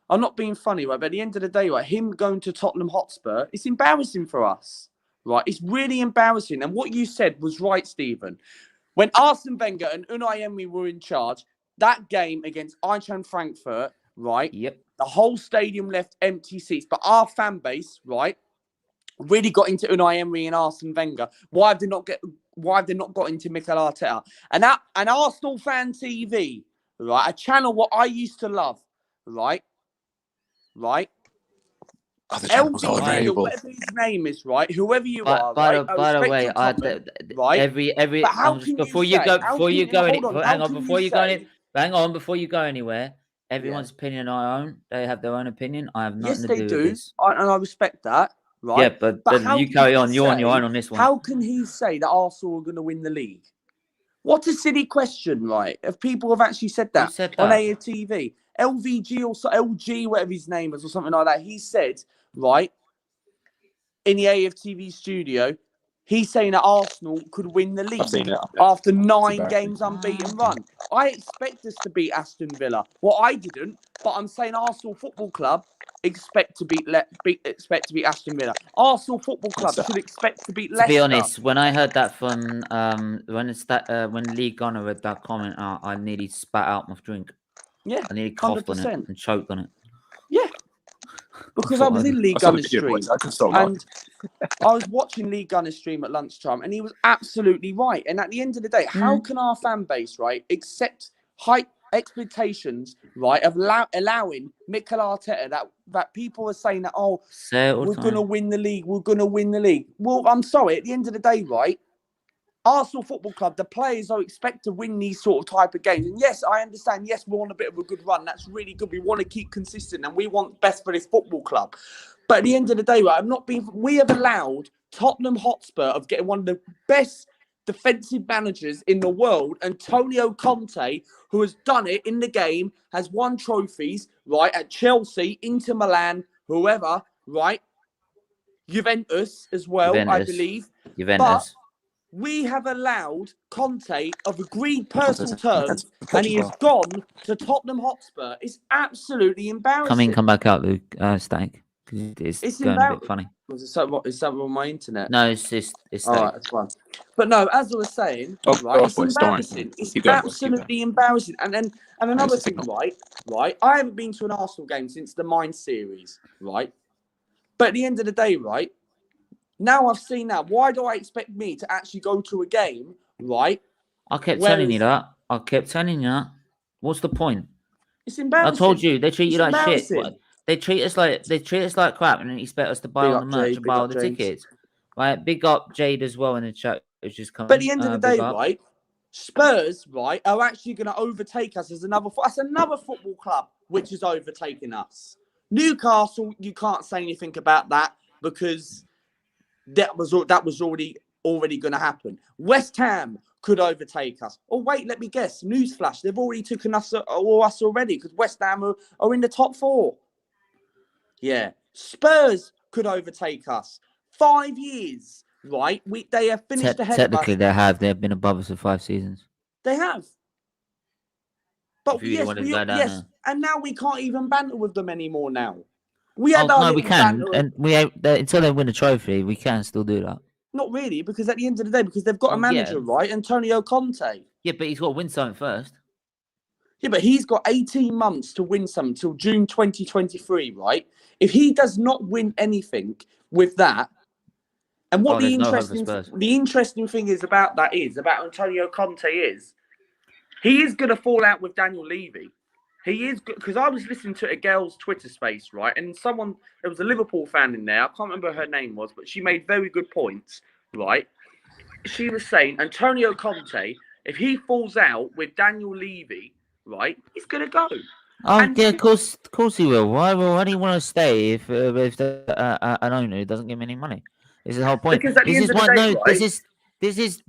I'm not being funny, right, but at the end of the day, right, him going to Tottenham Hotspur, it's embarrassing for us, right? It's really embarrassing. And what you said was right, Stephen. When Arsene Wenger and Unai Emery were in charge, that game against Eintracht Frankfurt, right,
the
whole stadium left empty seats, but our fan base, right, really got into Unai Emery and Arsene Wenger. Why have they not got into Mikel Arteta? And Arsenal Fan TV, right, a channel what I used to love, right,
Other channels are
LVG or
available.
whatever his name is, right? Whoever you are,
By
right?
the way,
right?
every
But how
just
can
before
you
you go,
say? How
before
can
you
you
go,
hold on?
hang
How
on,
can
before
you
you go,
say?
hang on, before you go anywhere. Everyone's opinion our own. They have their own opinion. I have nothing
Yes,
to
they
do
do,
with this.
and I respect that, right?
Yeah, but
how
you
can
carry
he
on. You're on your
say-
own on this one.
How can he say that Arsenal are going to win the league? What a silly question, right? If people have actually said that,
said
on
that?
AFTV, LVG or LG, whatever his name is, or something like that, he said, right, in the AFTV studio, he's saying that Arsenal could win the league after 9 games unbeaten run. I expect us to beat Aston Villa. Well, I didn't, but I'm saying Arsenal Football Club expect to beat Aston Villa. Arsenal Football Club should expect to beat Leicester.
To be honest, when I heard that from when Lee Gunner read that comment out, I nearly spat out my drink.
Yeah,
I nearly coughed
100%.
on it and choked on it.
Yeah, because I was in Lee Gunner's stream and I was watching Lee Gunner's stream at lunchtime, and he was absolutely right. And at the end of the day, how can our fan base, right, accept high expectations, right, of allowing Mikel Arteta that people are saying that, oh, we're going to win the league, we're going to win the league. Well, I'm sorry, at the end of the day, right, Arsenal Football Club, the players are expect to win these sort of type of games. And yes, I understand, yes, we're on a bit of a good run. That's really good. We want to keep consistent and we want best for this football club. But at the end of the day, right, we have allowed Tottenham Hotspur of getting one of the best defensive managers in the world, Antonio Conte, who has done it in the game, has won trophies, right, at Chelsea, Inter Milan, whoever, right, Juventus as well, I believe.
Juventus.
We have allowed Conte of agreed personal terms, and he has gone to Tottenham Hotspur. It's absolutely embarrassing.
Come back out, Luke. Static. It's going a bit funny.
Is that on my internet?
No, it's static.
All right, that's fine. But no, as I was saying, right, it's embarrassing. It's absolutely embarrassing. And another thing, right. I haven't been to an Arsenal game since the Mind series, right. But at the end of the day, right. Now I've seen that. Why do I expect me to actually go to a game, right?
I kept telling you that. What's the point?
It's embarrassing.
I told you they treat you like shit. They treat us like crap, and then expect us to buy all the merch and buy all the tickets. Right? Big up Jade as well in the chat. It's just coming.
But at the end of the day, right? Spurs, right, are actually going to overtake us as another football club which is overtaking us. Newcastle, you can't say anything about that because that was already going to happen. West Ham could overtake us. Oh, wait, let me guess. Newsflash, they've already taken us already because West Ham are in the top 4. Yeah. Spurs could overtake us. 5 years, right? They have finished ahead of us.
Technically, they have. They have been above us for 5 seasons.
They have. But yes, and now we can't even banter with them anymore now. We can.
And until they win a trophy, we can still do that.
Not really, because at the end of the day, because they've got a manager, right? Antonio Conte.
Yeah, but he's got to win something first.
Yeah, but he's got 18 months to win something till June 2023, right? If he does not win anything with that, and what the interesting thing is about Antonio Conte is, he is going to fall out with Daniel Levy. He is, because I was listening to a girl's Twitter space, right? And there was a Liverpool fan in there. I can't remember her name was, but she made very good points, right? She was saying Antonio Conte, if he falls out with Daniel Levy, right, he's going to go.
Oh, yeah, of course he will. Why do you want to stay if an owner doesn't give him any money? This is the whole point.
Because at the end of the day, right?
This is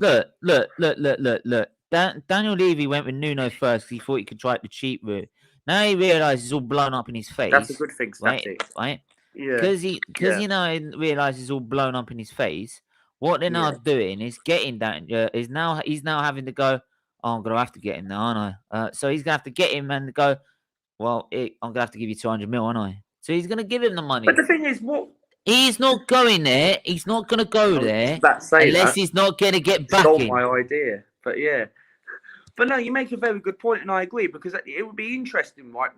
look. Daniel Levy went with Nuno first. He thought he could try the cheap route. Now he realizes it's all blown up in his face.
That's a good thing, Static.
Right?
Yeah.
Because he realizes it's all blown up in his face. What they're now doing is getting that. He's now having to go. Oh, I'm gonna have to get him now, aren't I? So he's gonna have to get him and go. Well, I'm gonna have to give you 200 mil, aren't I? So he's gonna give him the money.
But the thing is,
he's not going there. He's not gonna go there unless he's not gonna get back in.
It's not my idea, but yeah. But no, you make a very good point, and I agree, because it would be interesting, right?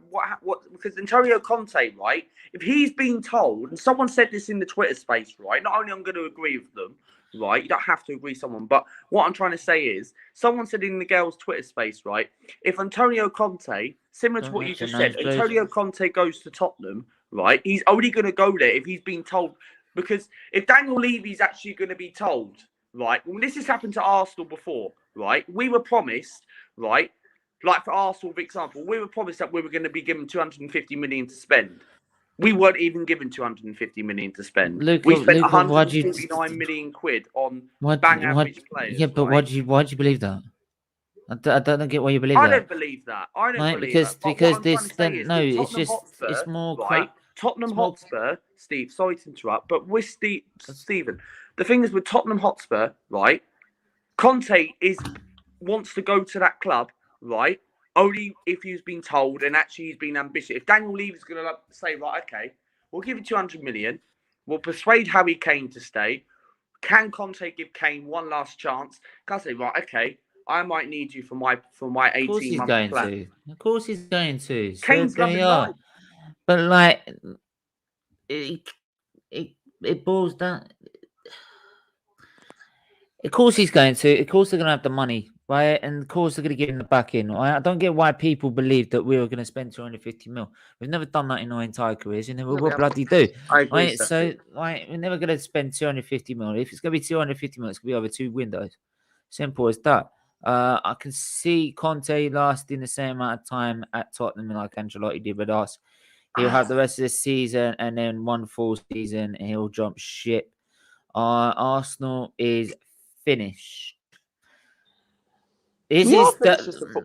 Because Antonio Conte, right? If he's been told, and someone said this in the Twitter space, right? Not only I'm going to agree with them, right? You don't have to agree with someone, but what I'm trying to say is, someone said in the girls' Twitter space, right? If Antonio Conte, similar to what you just said, Antonio Conte goes to Tottenham, right? He's only going to go there if he's been told. Because if Daniel Levy's actually going to be told, right? Well, this has happened to Arsenal before, right? We were promised, right? Like for Arsenal, for example, we were promised that we were going to be given 250 million to spend. We weren't even given 250 million to spend. We spent 149 million quid on bang average players.
Yeah, but
right?
why do you believe that? I don't get why you believe that.
I don't believe that. I don't believe
because
that. But
because
what I'm trying to say is
no,
with
it's
Tottenham
just
Hotspur,
it's more
right?
crap.
Tottenham Hotspur, Steve. Sorry to interrupt, but with Stephen, the thing is with Tottenham Hotspur, right? Conte wants to go to that club, right? Only if he's been told and actually he's been ambitious. If Daniel Levy's going to say, right, okay, we'll give you 200 million, we'll persuade Harry Kane to stay. Can Conte give Kane one last chance? Can I say, right, okay, I might need you for my 18-month plan.
Of course he's going to. So
Kane's
there we
loving
are.
life.
But like, it boils down. Of course he's going to. Of course they're going to have the money, right? And of course they're going to give him the back in. Right? I don't get why people believe that we were going to spend 250 mil. We've never done that in our entire careers, and we will bloody do.
I agree.
Right? So, like, we're never going to spend 250 mil. If it's going to be 250 mil, it's going to be over 2 windows. Simple as that. I can see Conte lasting the same amount of time at Tottenham like Ancelotti did with us. He'll have the rest of the season and then one full season and he'll jump ship. Arsenal is finished. Is this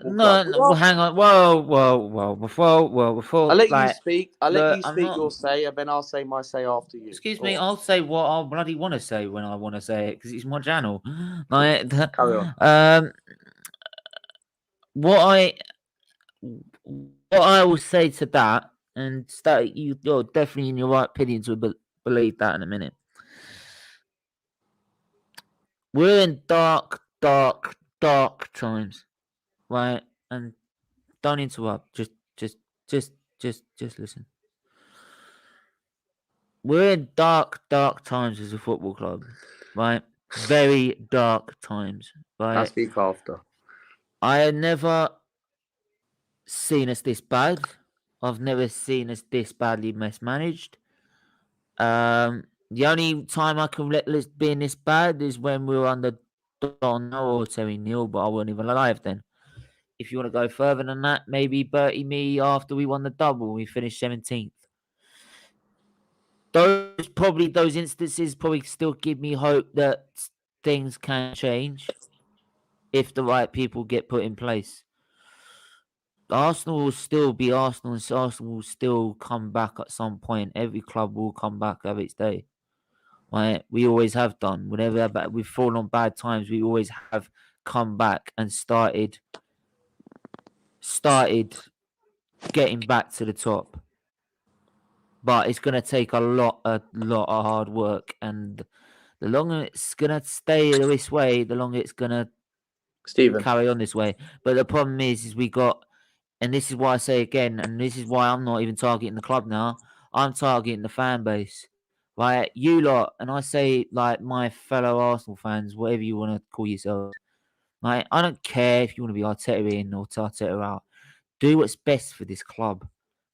no, hang on. Whoa. Before
I'll let
like,
you speak. I'll let you speak
not,
your say, and then I'll say my say after you.
Excuse me, I'll say what I bloody want to say when I want to say it because it's my channel. Like,
carry on.
What I will say to that, and you're definitely in your right opinion to believe that in a minute. We're in dark times, right? And don't interrupt. Just listen. We're in dark times as a football club, right? Very dark times, right?
I'll speak after.
I have never seen us this bad. I've never seen us this badly mismanaged. The only time I can let this be this bad is when we were under Don or Terry Neal, but I wasn't even alive then. If you want to go further than that, maybe Bertie me after we won the double, we finished 17th. Those instances probably still give me hope that things can change if the right people get put in place. Arsenal will still be Arsenal, and Arsenal will still come back at some point. Every club will come back of its day. Right? We always have done. Whenever we've fallen on bad times, we always have come back and started getting back to the top. But it's gonna take a lot of hard work, and the longer it's gonna stay this way, the longer it's gonna carry on this way. But the problem is we got, and this is why I say again, and this is why I'm not even targeting the club now. I'm targeting the fan base, right? You lot, and I say like my fellow Arsenal fans, whatever you want to call yourselves. Right? I don't care if you want to be Arteta in or Arteta out. Do what's best for this club,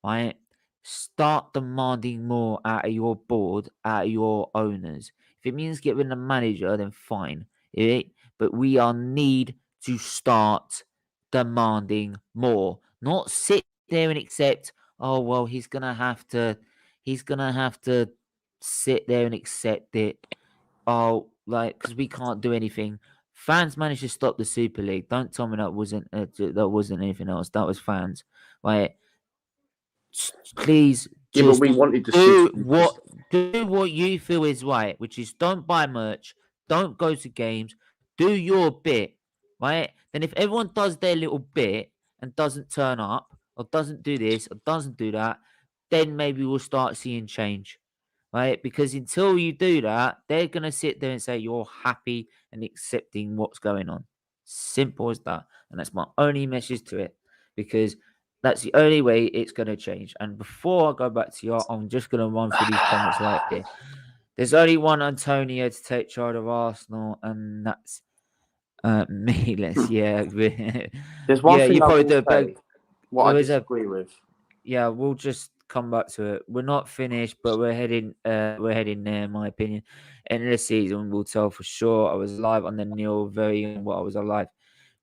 right? Start demanding more out of your board, out of your owners. If it means get rid of the manager, then fine. But we need to start demanding more. Not sit there and accept, oh well, he's gonna have to sit there and accept it. Oh, like, because we can't do anything. Fans managed to stop the Super League. Don't tell me that wasn't anything else. That was fans. Right? Please,
but we wanted to
do what you feel is right, which is don't buy merch, don't go to games, do your bit, right? Then if everyone does their little bit and doesn't turn up or doesn't do this or doesn't do that, then maybe we'll start seeing change. Right? Because until you do that, they're going to sit there and say you're happy and accepting what's going on. Simple as that. And that's my only message to it. Because that's the only way it's going to change. And before I go back to you, I'm just going to run through these comments right here. There's only one Antonio to take charge of Arsenal, and that's me. There's
one thing you probably do. What I disagree with.
Yeah, we'll just come back to it. We're not finished, but we're heading there, in my opinion. End of the season will tell for sure. I was alive on the Neil, very young while I was alive.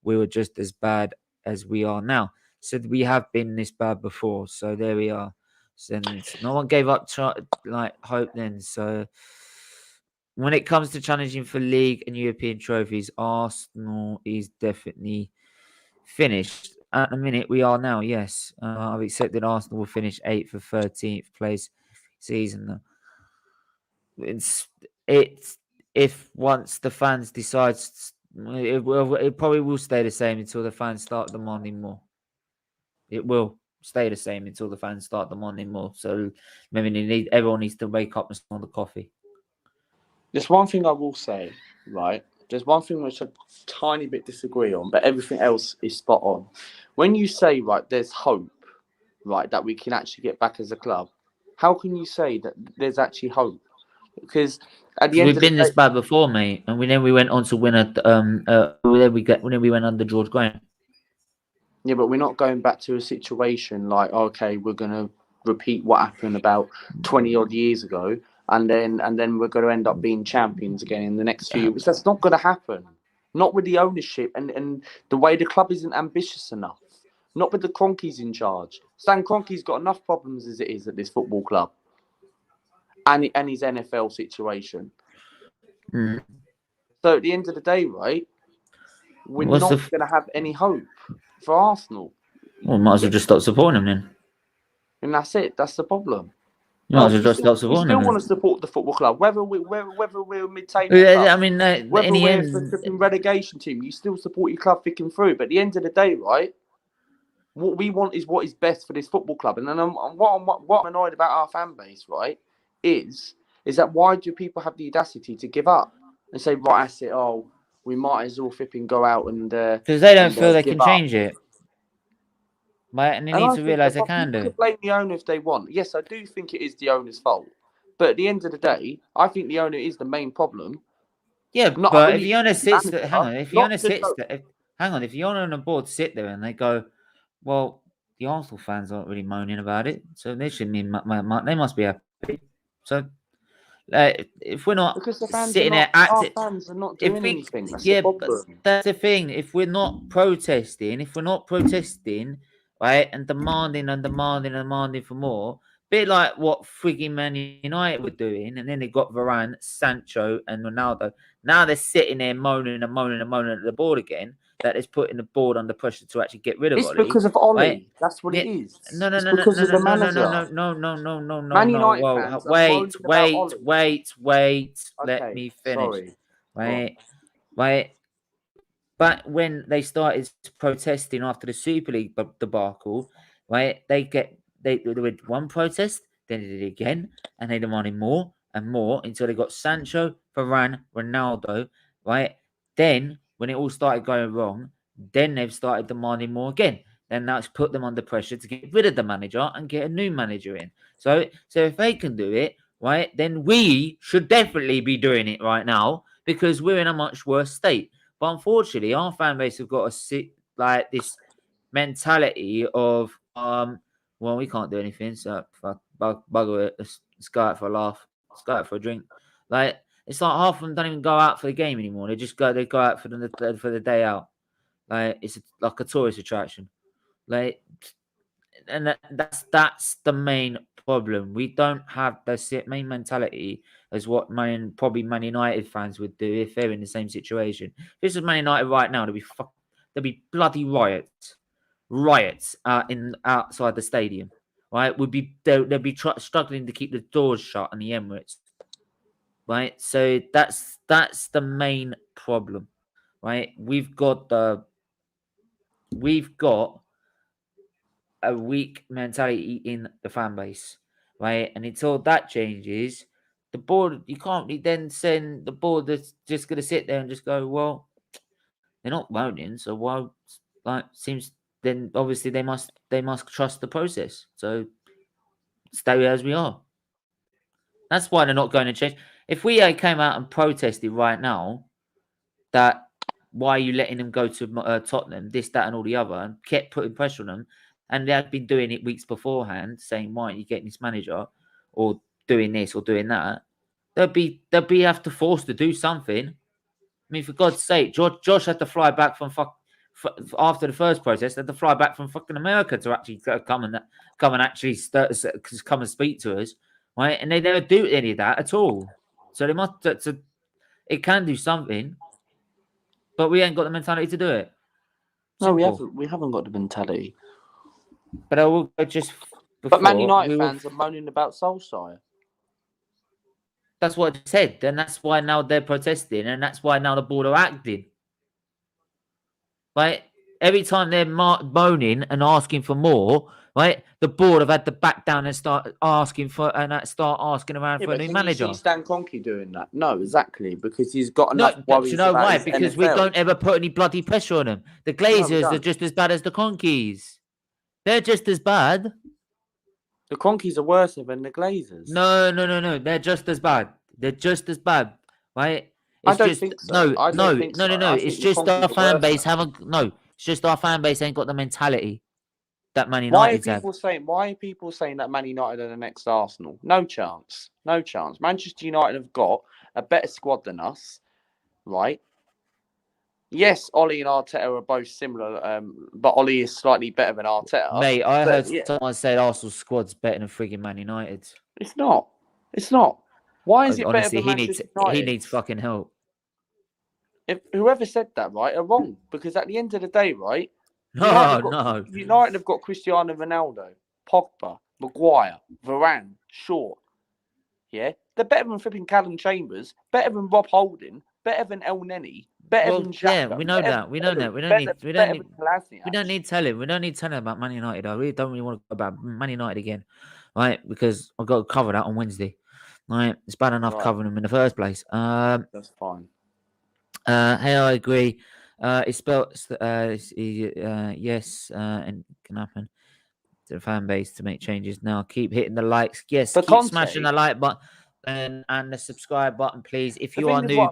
We were just as bad as we are now. So we have been this bad before. So there we are. And no one gave up hope then. So when it comes to challenging for league and European trophies, Arsenal is definitely finished. At the minute, we are now, yes. I've accepted Arsenal will finish 8th or 13th place season. It's if once the fans decide, it probably will stay the same until the fans start demanding more. It will stay the same until the fans start demanding more. So maybe everyone needs to wake up and smell the coffee.
There's one thing I will say, right? There's one thing which I tiny bit disagree on, but everything else is spot on. When you say, right, there's hope, right, that we can actually get back as a club, how can you say that there's actually hope? Because at the end
we've been this bad before, mate, and then we went on to win then we went under George Graham.
Yeah, but we're not going back to a situation like, okay, we're gonna repeat what happened about 20 odd years ago, and then we're going to end up being champions again in the next few years. That's not going to happen. Not with the ownership and the way the club isn't ambitious enough. Not with the Cronkies in charge. Stan Kroenke's got enough problems as it is at this football club. And his NFL situation.
Mm.
So at the end of the day, right, we're not going to have any hope for Arsenal.
Well, might as well just stop supporting them then.
And that's it. That's the problem.
You might as well just stop supporting them.
We still want to support the football club, whether we're mid-table.
I mean,
whether
in the
we're
end,
a relegation team, you still support your club thick and through. But at the end of the day, right, what we want is what is best for this football club. And then what I'm annoyed about our fan base, right, is that why do people have the audacity to give up and say, right, that's it, oh, we might as well flipping go out and
because they don't feel they can change it. Right, and they need to realise they can do.
People can blame the owner if they want. Yes, I do think it is the owner's fault. But at the end of the day, I think the owner is the main problem.
Yeah, but if the owner sits there, if the owner on the board sit there and they go, well, the Arsenal fans aren't really moaning about it, so they should mean they must be happy. So if we're not sitting there acting,
our fans are not doing anything. That's
yeah,
the problem.
But that's the thing. If we're not protesting, right, and demanding for more, bit like what frigging Man United were doing, and then they got Varane, Sancho, and Ronaldo. Now they're sitting there moaning at the board again. That is putting the board under pressure to actually get rid of Ollie.
It's because of Ollie.
Right?
That's what it is.
No.
Man United fans
Wait. Let me finish.
Sorry.
Right. But when they started protesting after the Super League debacle, right, they did one protest, then they did it again, and they demanded more and more until they got Sancho, Varane, Ronaldo, right? Then, when it all started going wrong, then they've started demanding more again. Then that's put them under pressure to get rid of the manager and get a new manager in. So if they can do it, right, then we should definitely be doing it right now because we're in a much worse state. But unfortunately, our fan base have got like this mentality of, well, we can't do anything, so bugger it. Let's go out for a laugh. Let's go out for a drink. Like, it's like half of them don't even go out for the game anymore. They go out for the day out. Like, it's like a tourist attraction. Like, and that's the main problem. We don't have the main mentality as what probably Man United fans would do if they're in the same situation. If this is Man United right now, there'd be bloody riots outside the stadium. Right? They'd be struggling to keep the doors shut in the Emirates. Right? So that's the main problem. Right? We've got a weak mentality in the fan base, right? And until that changes, the board, you can't then send the board that's just going to sit there and just go, well, they're not voting, so why? Like, seems then obviously they must trust the process. So stay as we are. That's why they're not going to change. If we came out and protested right now that why are you letting them go to Tottenham, this, that, and all the other, and kept putting pressure on them, and they had been doing it weeks beforehand, saying, "Why aren't you getting this manager, or doing this or doing that?" They'll be have to force to do something. I mean, for God's sake, Josh had to fly back from after the first protest, had to fly back from fucking America to actually come and actually come and speak to us, right? And they never do any of that at all. So they must. It can do something, but we ain't got the mentality to do it.
No,
Simple.
we haven't got the mentality.
But I will just.
But Man United fans are moaning about Solskjaer.
That's what I said. And that's why now they're protesting. And that's why now the board are acting. Right? Every time they're moaning and asking for more, right? The board have had to back down and start asking around for a new manager.
You see Stan Kroenke doing that? No, exactly. Because he's got enough worries.
You know
about
why?
his
Because
NFL.
we don't ever put any bloody pressure on them. The Glazers are just as bad as the Kroenkes. They're just as bad.
The Kroenkes are worse than the Glazers.
No. They're just as bad. They're just as bad, right?
I don't think so.
No. It's just our fan base It's just our fan base ain't got the mentality that Man United have.
Why are people saying that Man United are the next Arsenal? No chance. No chance. Manchester United have got a better squad than us, right? Yes, Ollie and Arteta are both similar, but Ollie is slightly better than Arteta.
Mate, I heard someone say Arsenal's squad's better than frigging Man United.
It's not. It's not. Why is it better than Manchester United?
He needs fucking help.
If whoever said that, right, are wrong. Because at the end of the day, right?
No.
United have got Cristiano Ronaldo, Pogba, Maguire, Varane, Shaw. Yeah? They're better than flipping Callum Chambers, better than Rob Holding, better than El Neni, better than Xhaka.
Yeah, we know that. We don't need telling. We don't need telling about Man United. I really don't really want to talk about Man United again, right? Because I've got to cover that on Wednesday. Right? It's bad enough covering them in the first place.
That's fine.
Hey, I agree. It's spelled yes, and it can happen to the fan base to make changes now. Keep hitting the likes. Yes, keep smashing the like button and the subscribe button, please. If you are new,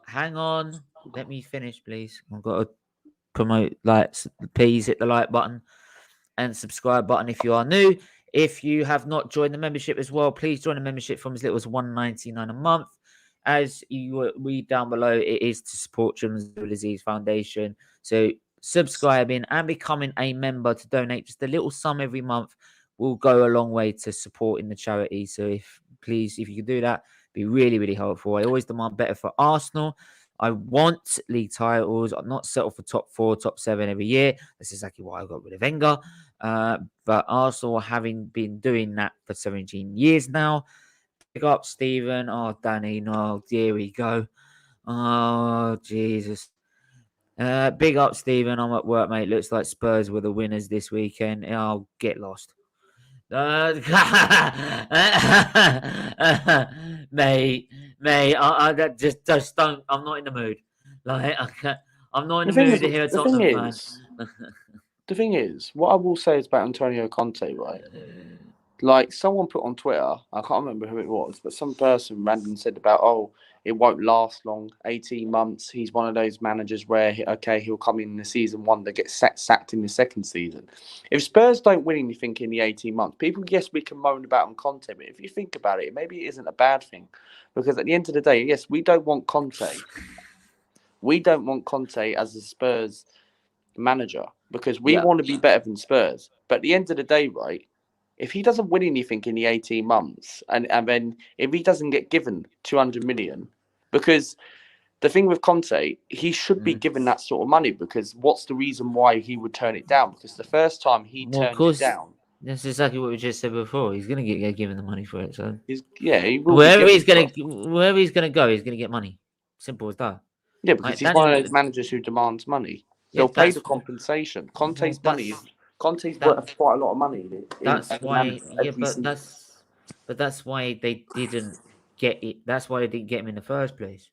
hang on. Let me finish, please. I've got to promote likes. Please hit the like button and subscribe button if you are new. If you have not joined the membership as well, please join the membership from as little as $1.99 a month. As you read down below, it is to support Children's Disease Foundation. So subscribing and becoming a member to donate just a little sum every month will go a long way to supporting the charity. So if you could do that, be really, really helpful. I always demand better for Arsenal. I want league titles. I'm not settled for top 4, top 7 every year. That's exactly why I got rid of Wenger. But Arsenal, having been doing that for 17 years now. Pick up Stephen. Oh, Danny. No, here we go. Oh, Jesus. Big up, Stephen. I'm at work, mate. Looks like Spurs were the winners this weekend. I'll get lost. Mate, I just don't. I'm not in the mood. Like, I'm not in the mood to hear a Tottenham fan.
The thing is, what I will say is about Antonio Conte, right? Like, someone put on Twitter, I can't remember who it was, but some person random said about, it won't last long, 18 months. He's one of those managers where, he'll come in the season 1 that gets sacked in the second season. If Spurs don't win anything in the 18 months, people, yes, we can moan about on Conte, but if you think about it, maybe it isn't a bad thing. Because at the end of the day, yes, we don't want Conte. We don't want Conte as a Spurs manager because we want to be better than Spurs. But at the end of the day, right, if he doesn't win anything in the 18 months and then if he doesn't get given 200 million, because the thing with Conte, he should be given that sort of money because what's the reason why he would turn it down? Because the first time he turned it down.
That's exactly what we just said before. He's going to get given the money for it. So
he will.
Wherever he's going to go, he's going to get money. Simple as that.
Yeah, because he's one of those managers who demands money. They'll pay the compensation. Conte's money. Conte's worth quite a lot of money.
That's why they didn't get it. That's why they didn't get him in the first place,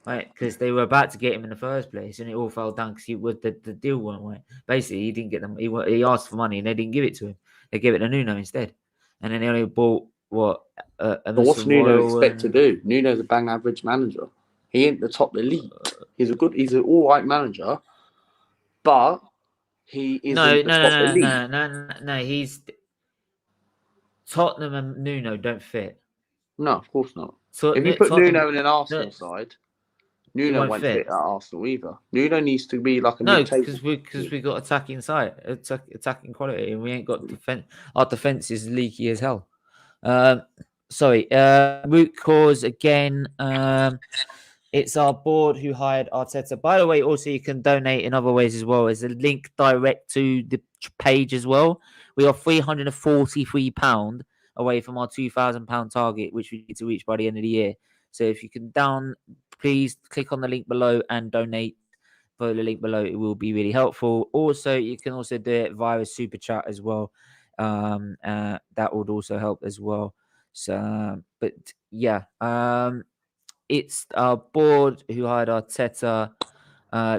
right? Because they were about to get him in the first place, and it all fell down because the deal weren't right. Basically, he didn't get them. He asked for money, and they didn't give it to him. They gave it to Nuno instead, and then they only bought what?
What's Nuno expect to do? Nuno's a bang average manager. He ain't the top elite. He's an all right manager, but he isn't
no. He's Tottenham and Nuno don't fit.
No, of course not.
So
if you put Nuno in an Arsenal side, Nuno won't fit at Arsenal either. Nuno needs to be like a
because we got attacking attacking quality, and we ain't got defense. Our defense is leaky as hell. Sorry. Root cause again. It's our board who hired Arteta. By the way, also you can donate in other ways as well. There's a link direct to the page as well. We are £343 away from our £2,000 target, which we need to reach by the end of the year. So if you can please click on the link below and donate. Follow the link below. It will be really helpful. Also, you can also do it via super chat as well. That would also help as well. So, but yeah, it's our board who hired Arteta.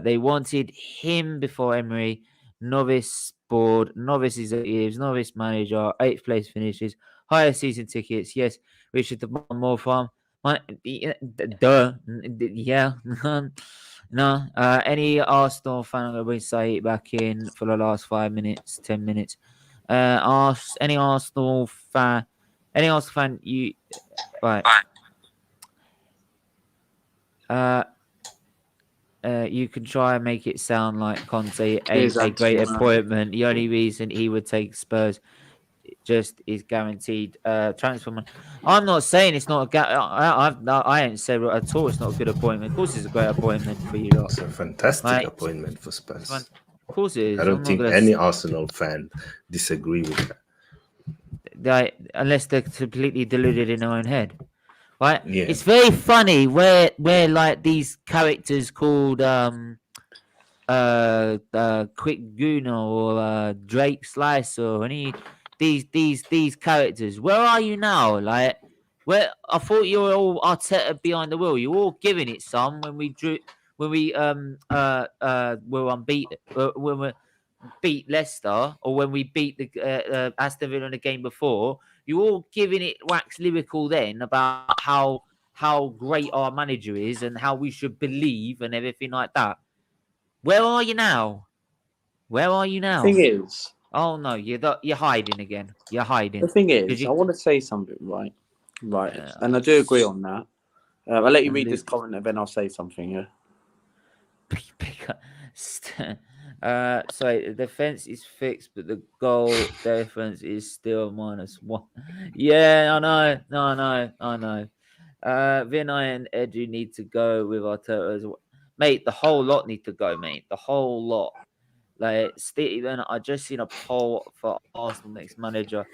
They wanted him before Emery. Novice board, novice executives, novice manager, 8th place finishes, higher season tickets. Yes, we should demand more from. Yeah. No. Any Arsenal fan going to bring Saeed back in for the last 5 minutes, 10 minutes? Any Arsenal fan? You right? You can try and make it sound like Conte ain't a great appointment. The only reason he would take Spurs just is guaranteed transfer money. I'm not saying it's not I ain't said at all it's not a good appointment. Of course, it's a great appointment for you lot.
It's a fantastic appointment for Spurs.
Of course, it is.
I don't think any Arsenal fan disagree with
that. Unless they're completely deluded in their own head. Right?
Yeah.
It's very funny where like these characters called Quick Guna or Drake Slicer or any these characters. Where are you now? Like, where I thought you were all Arteta behind the wheel. You were all giving it some when we were unbeaten when we beat Leicester or when we beat the Aston Villa in the game before. You're all giving it wax lyrical then about how great our manager is and how we should believe and everything like that. Where are you now?
Thing is,
oh no, you're hiding again. You're hiding.
The thing is, I want to say something, right, and I do agree on that. I'll let you read this comment and then I'll say something. Yeah.
Sorry, the defense is fixed, but the goal difference is still -1. Yeah, I know. Vinay and Edu need to go with Arteta as well. Mate, the whole lot need to go, mate. The whole lot. Like, Steven, I just seen a poll for Arsenal next manager.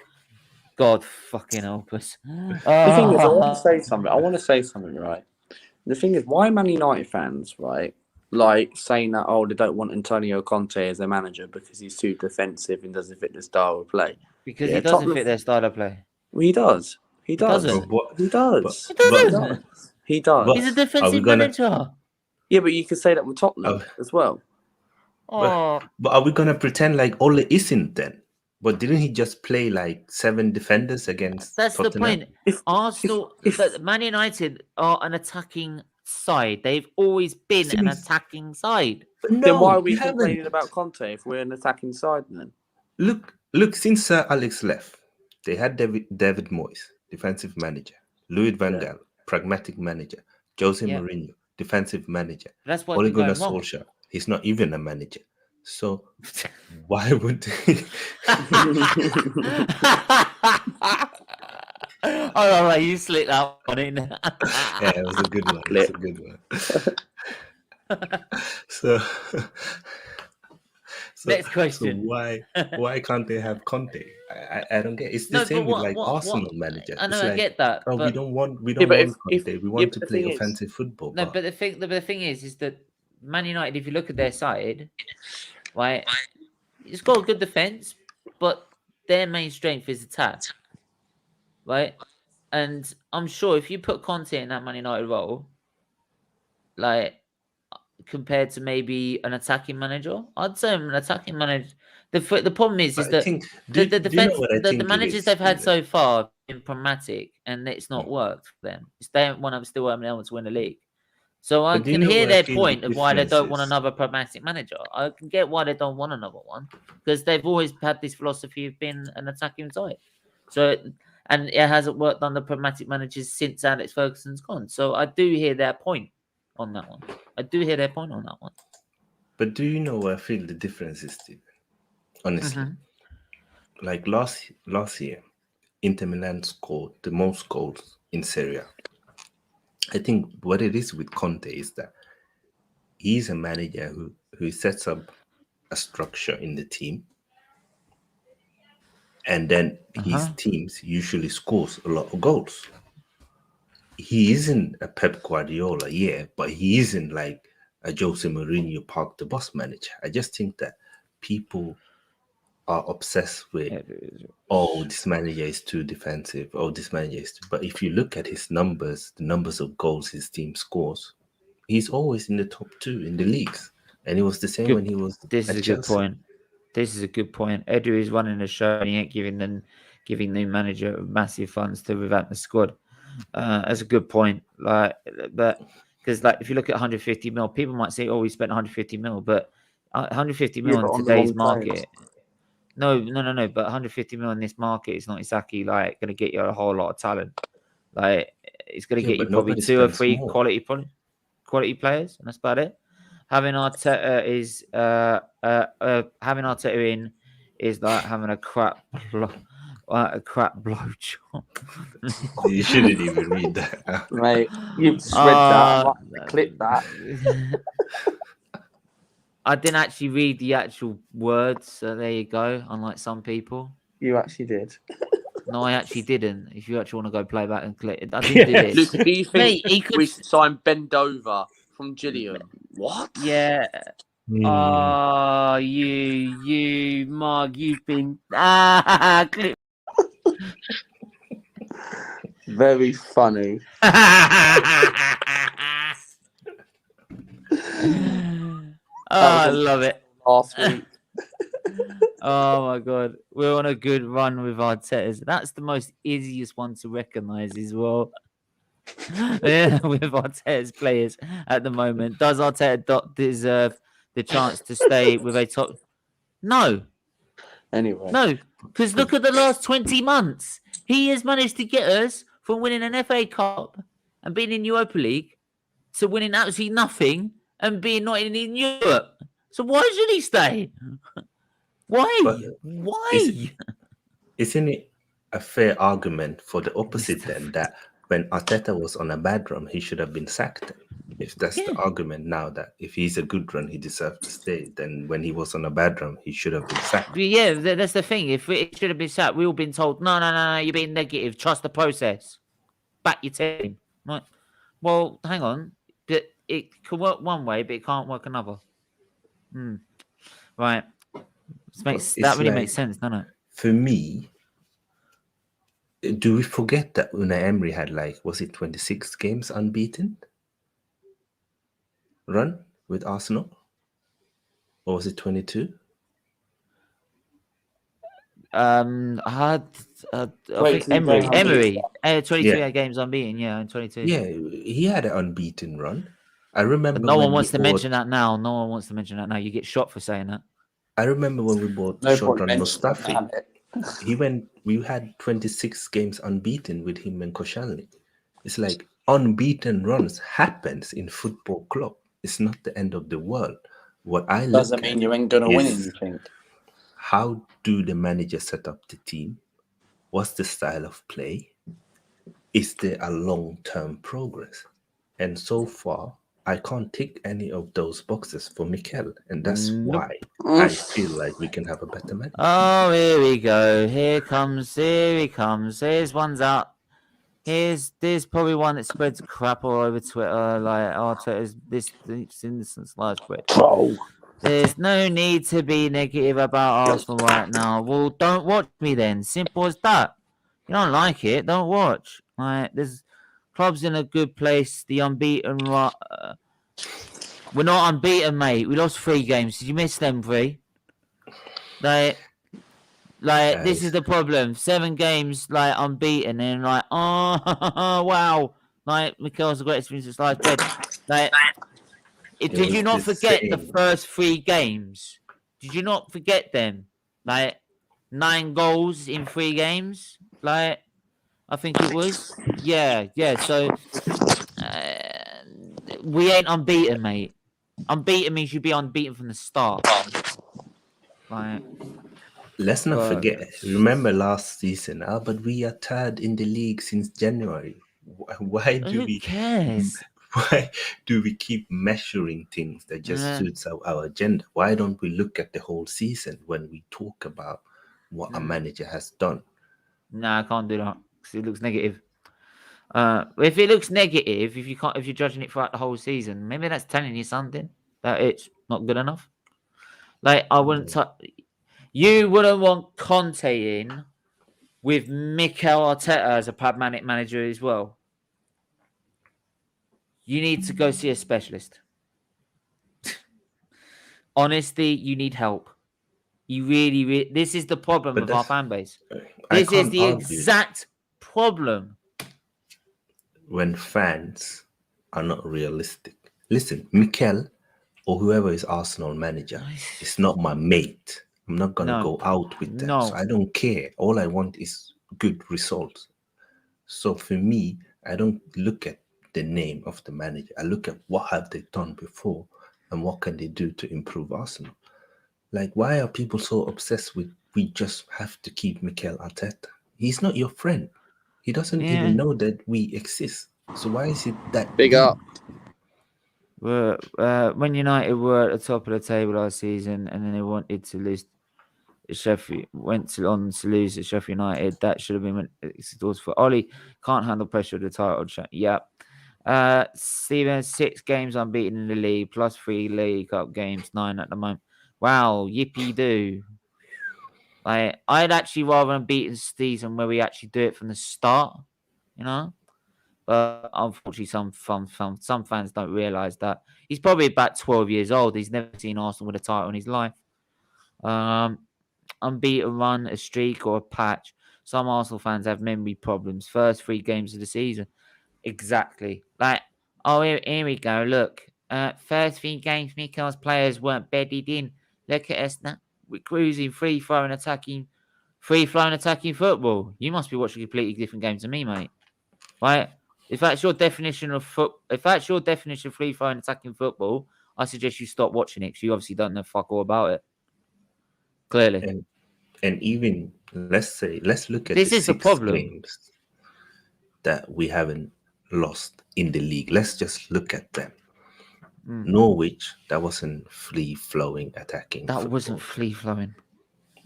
God fucking help us.
The thing is, I want to say something, right? The thing is, why Man United fans, right, like saying that, they don't want Antonio Conte as their manager because he's too defensive and doesn't fit the style of play.
Because he doesn't fit their style of play.
Well, he does. He does. He does. He does.
He's a defensive manager.
Yeah, but you could say that with Tottenham as well.
But are we gonna pretend like Ole isn't then? But didn't he just play like 7 defenders against?
That's
Tottenham?
The point. Arsenal, Man United are an attacking side. They've always been an attacking side.
No, then why are we complaining about Conte if we're an attacking side then?
Look! Since Sir Alex left, they had David Moyes, defensive manager, Louis van Gaal, pragmatic manager, Jose Mourinho, defensive manager.
That's what
Ole Gunnar Solskjaer. He's not even a manager. So why would he?
All right, you slipped that one in.
Yeah, it was a good one. It's a good one. So
next question.
So why can't they have Conte? I don't get. It's the same with like Arsenal manager.
I know,
it's
I get that.
Oh,
but...
we don't want Conte. We want to play offensive football.
No, but the thing is that Man United, if you look at their side, right, it's got a good defense, but their main strength is attack, right? And I'm sure if you put Conte in that Man United role, like compared to maybe an attacking manager, I'd say an attacking manager. The problem is that the defense, the managers they've had so far have been pragmatic, and it's not worked for them. They don't want to still want to win the league. So I
But do you
can
know
hear
what I
their
feel the
point of why they
difference
don't want
is?
another pragmatic manager. I can get why they don't want another one because they've always had this philosophy of being an attacking side. So, and it hasn't worked on the pragmatic managers since Alex Ferguson's gone. So I do hear their point on that one.
But do you know what I feel the difference is, Steve? Honestly, like last year, Inter Milan scored the most goals in Serie A. I think what it is with Conte is that he's a manager who sets up a structure in the team, and then his teams usually scores a lot of goals. He isn't a Pep Guardiola, but he isn't like a Jose Mourinho Park the Boss manager. I just think that people are obsessed with, oh, this manager is too defensive, oh, this manager is too... But if you look at his numbers, the numbers of goals his team scores, he's always in the top 2 in the leagues. And it was the same when he was at Chelsea.
This is a good point. Edu is running a show and he ain't giving the manager massive funds to revamp the squad. That's a good point. But because if you look at 150 mil, people might say, "Oh, we spent 150 mil," but 150 mil in today's market. No. But 150 mil in this market is not exactly going to get you a whole lot of talent. It's going to get you probably 2 or 3 quality players, and that's about it. Having Arteta is having Arteta in is like having a crap blow job.
You shouldn't even read that,
mate. You've just read that. I'm like, clip that.
I didn't actually read the actual words, so there you go. Unlike some people,
you actually did.
No, I actually didn't. If you actually want to go play back and click, I didn't do this.
Luke, do you think we should sign Bend Over from Gillian? What?
Yeah. Oh, you mug, you've been clip.
Very funny.
I love it.
Last week.
Oh my god, we're on a good run with Arteta's. That's the most easiest one to recognise as well. Yeah, with Arteta's players at the moment. Does Arteta deserve the chance to stay with a top? No.
Anyway.
No, because look at the last 20 months. He has managed to get us from winning an FA Cup and being in Europa League to winning absolutely nothing and being not in Europe. So why should he stay? Why?
But
why?
Isn't it a fair argument for the opposite then, that when Arteta was on a bad run, he should have been sacked? If that's the argument now, that if he's a good run, he deserves to stay, then when he was on a bad run, he should have been sacked.
Yeah, that's the thing. If it should have been sacked, we've all been told, no, you're being negative. Trust the process. Back your team. Right? Well, hang on. It can work one way, but it can't work another. Right. That really makes sense, doesn't it?
For me, do we forget that Unai Emery had was it 26 games unbeaten run with Arsenal? Or was it 22?
I think Emery, 22 games unbeaten, in 22.
Yeah, he had an unbeaten run. I remember.
But no one wants to mention that now. You get shot for saying that.
I remember when we bought Shotran Mustafi. We had 26 games unbeaten with him and Koscielny. It's like unbeaten runs happens in football club. It's not the end of the world. What I
doesn't mean you ain't gonna win anything.
How do the manager set up the team? What's the style of play? Is there a long-term progress? And so far, I can't tick any of those boxes for Mikel, and that's why I feel like we can have a better manager.
Oh, here we go. Here he comes. Here's one's out. There's probably one that spreads crap all over Twitter, like Arteta's this innocence lies spread.
Oh.
There's no need to be negative about Arsenal right now. Well, don't watch me then. Simple as that. You don't like it, don't watch. There's clubs in a good place. The unbeaten, we're not unbeaten, mate. We lost 3 games. Did you miss them 3? This is the problem. 7 games, unbeaten, and oh wow, Like, Mikel's the greatest thing since sliced bread. Like, did you not
the
forget the
same.
first 3 games? Did you not forget them? Like, 9 goals in 3 games? Like, I think it was. Yeah. So, we ain't unbeaten, mate. Unbeaten means you'd be unbeaten from the start. Like,
Let's not
but
forget. Remember last season, but we are third in the league since January. Why do
who
we?
cares?
Why do we keep measuring things that just suits our agenda? Why don't we look at the whole season when we talk about what a manager has done?
Nah, I can't do that because it looks negative. If it looks negative, if you're judging it throughout the whole season, maybe that's telling you something that it's not good enough. Like, I wouldn't. You wouldn't want Conte in with Mikel Arteta as a pragmatic manager as well. You need to go see a specialist. Honestly, you need help. You really. This is the problem with our fan base. This is the exact problem.
When fans are not realistic. Listen, Mikel or whoever is Arsenal manager is not my mate. I'm not going to go out with them. So I don't care. All I want is good results. So for me, I don't look at the name of the manager. I look at what have they done before and what can they do to improve Arsenal. Like, why are people so obsessed with we just have to keep Mikel Arteta? He's not your friend. He doesn't even know that we exist. So why is it that
big up?
When United were at the top of the table last season, and then they wanted to lose, Sheffield on to lose at Sheffield United. That should have been doors for Ollie. Can't handle pressure of the title. Yep. Steven, 6 games unbeaten in the league, plus 3 League Cup games, 9 at the moment. Wow, yippee doo. Like, I'd actually rather unbeaten season where we actually do it from the start, you know. But unfortunately, some fans don't realise that he's probably about 12 years old. He's never seen Arsenal with a title in his life. Unbeaten run, a streak, or a patch. Some Arsenal fans have memory problems. First 3 games of the season, exactly. Like, oh, here we go. Look, first 3 games, Mikel's players weren't bedded in. Look at us now. We're cruising, free-flowing attacking football. You must be watching completely different games than me, mate. Right? If that's your definition of free-flowing attacking football, I suggest you stop watching it because you obviously don't know fuck all about it. Clearly.
And even let's look at
this
the
is
6
the problem.
games that we haven't lost in the league. Let's just look at them. Norwich, that wasn't free-flowing attacking
That
football.
wasn't free-flowing.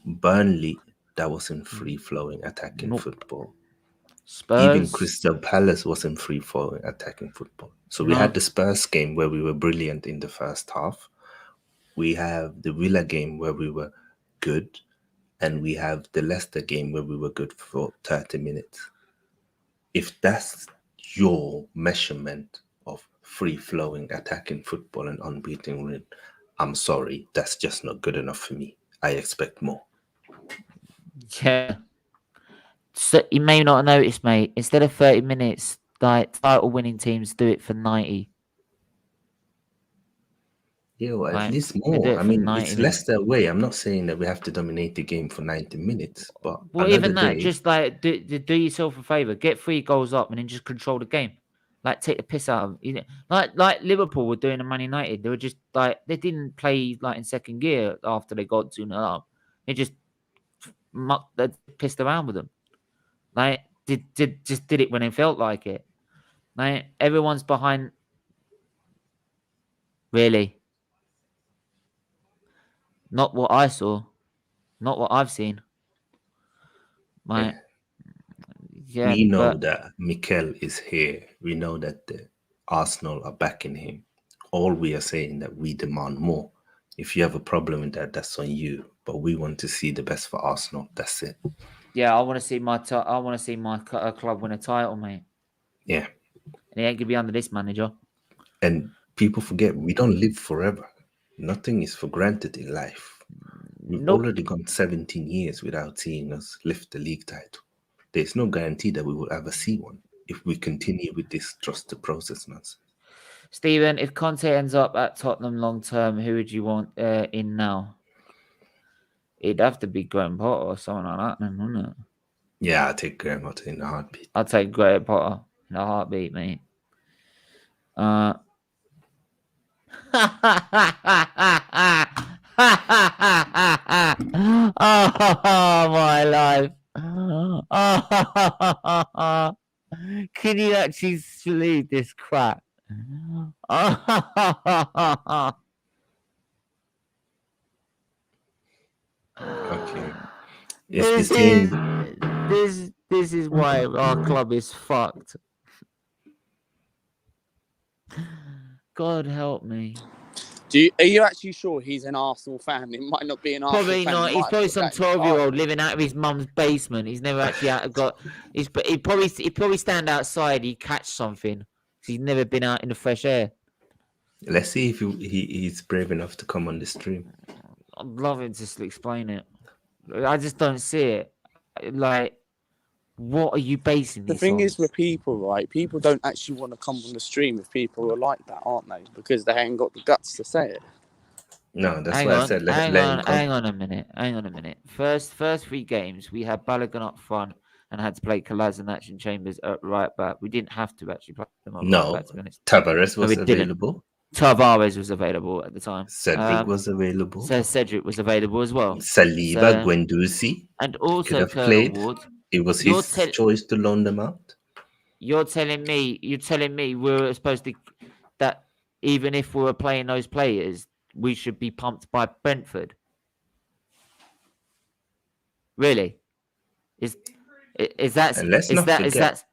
Burnley, that wasn't free-flowing attacking football.
Spurs.
Even Crystal Palace wasn't free-flowing attacking football. So we had the Spurs game where we were brilliant in the first half. We have the Villa game where we were good. And we have the Leicester game where we were good for 30 minutes. If that's your measurement of free-flowing attacking football and unbeaten win, I'm sorry, that's just not good enough for me. I expect more.
Yeah. So you may not have noticed, mate. Instead of 30 minutes, like title-winning teams do it for 90.
Yeah, well, at least more. I mean, it's Leicester away. I'm not saying that we have to dominate the game for 90 minutes, but
even that, just like do yourself a favour, get 3 goals up and then just control the game. Like, take the piss out of it. Like Liverpool were doing at Man United. They were just like, they didn't play like in second gear after they got 2-0 up. They just pissed around with them. Like, did it when it felt like it. Like, everyone's behind. Really. Not what I saw. Not what I've seen. Like, yeah,
we know that Mikel is here. We know that the Arsenal are backing him. All we are saying that we demand more. If you have a problem with that, that's on you. But we want to see the best for Arsenal. That's it.
Yeah, I want to see my club win a title, mate.
Yeah,
and it ain't gonna be under this manager.
And people forget we don't live forever. Nothing is for granted in life. We've already gone 17 years without seeing us lift the league title. There's no guarantee that we will ever see one. if we continue with this trust the process nonsense.
Stephen, if Conte ends up at Tottenham long term, who would you want in now? It'd have to be Graham Potter or someone like that, then, wouldn't it?
Yeah, I'll take Graham Potter in a heartbeat.
I'll take Graham Potter in a heartbeat, mate. Oh, my life. Oh, can you actually believe this crap?
Okay.
This is why our club is fucked. God help me.
Are you actually sure he's an Arsenal fan? It might not be an Arsenal
Probably
fan.
not. He's probably some 12-year-old living out of his mum's basement. He's never actually got. He'd probably stand outside. He'd catch something. He's never been out in the fresh air.
Let's see if he's brave enough to come on the stream.
I'd love him to explain it. I just don't see it. Like, what are you basing this on?
The thing is with people, right? People don't actually want to come on the stream if people are like that, aren't they? Because they ain't got the guts to say it.
No, that's why I said
hang on a minute. First 3 games, we had Balogun up front and had to play Kolasinac and Chambers at right back. We didn't have to actually play them up right back, to be honest.
Tavares was available.
Tavares was available at the time.
Cedric was available.
So Cedric was available as well.
Saliba, Guendouzi.
And also
Colonel
Ward.
It was his choice to loan them out.
You're telling me we were supposed to, that even if we were playing those players, we should be pumped by Brentford? Really? Is that?
And let's not forget,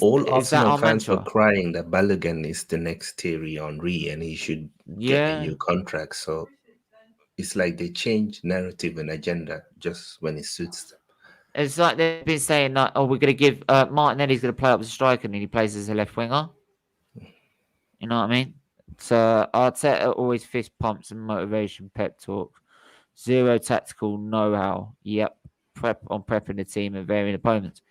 all Arsenal fans were crying that Balogun is the next Thierry Henry and he should get a new contract. So it's like they change narrative and agenda just when it suits them.
It's like they've been saying that, oh, we're going to give Martinelli's going to play up as a striker and he plays as a left winger. You know what I mean? So Arteta always fist pumps and motivation pep talk. Zero tactical know-how. Yep. Prepping the team and varying opponents.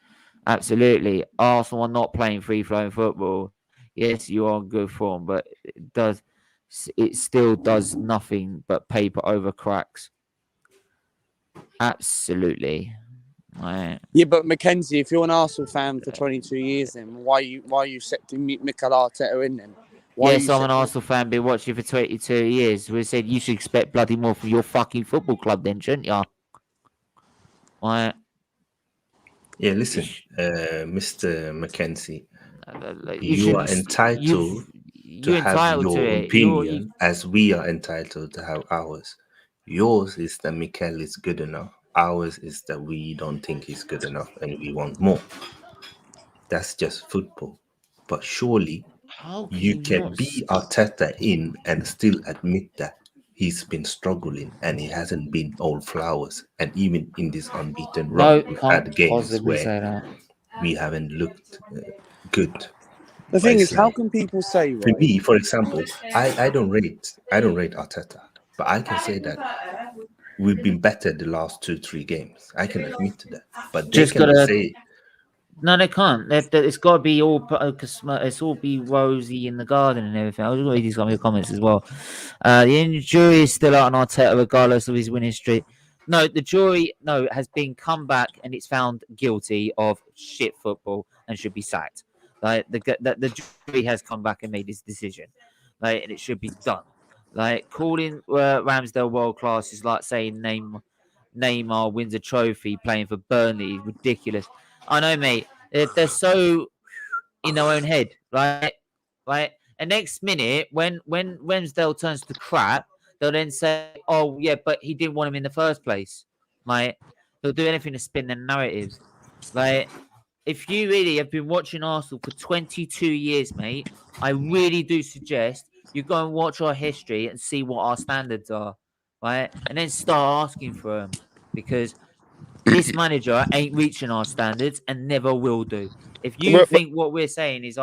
Absolutely. Arsenal are not playing free-flowing football. Yes, you are on good form, but it still does nothing but paper over cracks. Absolutely. Right.
Yeah, but Mackenzie, if you're an Arsenal fan for 22 years, then why are you accepting Mikel Arteta in then?
Yes, I'm an Arsenal fan, been watching for 22 years. We said you should expect bloody more from your fucking football club then, shouldn't you? Right.
Yeah, listen, Mr. Mackenzie, you are entitled to have your opinion as we are entitled to have ours. Yours is that Mikel is good enough. Ours is that we don't think he's good enough and we want more. That's just football. But surely you can be Arteta in and still admit that he's been struggling and he hasn't been all flowers. And even in this unbeaten run, we've had games where we haven't looked good.
The thing is, how can people say, right?
For me, for example, I don't rate Arteta, but I can say that we've been better the last 2-3 games. I can admit to that, but they can say.
No, they can't. It's got to be all. It's all be rosy in the garden and everything. I was going to read some of your comments as well. The jury is still out on Arteta, regardless of his winning streak. No, the jury has been come back and it's found guilty of shit football and should be sacked. Like the jury has come back and made this decision. Like, and it should be done. Like, calling Ramsdale world class is like saying Neymar wins a trophy playing for Burnley. Ridiculous. I know, mate. They're so in their own head, right? Right. And next minute, when Ramsdale turns to crap, they'll then say, "Oh, yeah, but he didn't want him in the first place." Right? They'll do anything to spin their narratives. Like, if you really have been watching Arsenal for 22 years, mate, I really do suggest you go and watch our history and see what our standards are, right? And then start asking for them, because this manager ain't reaching our standards and never will do. If you think what we're saying is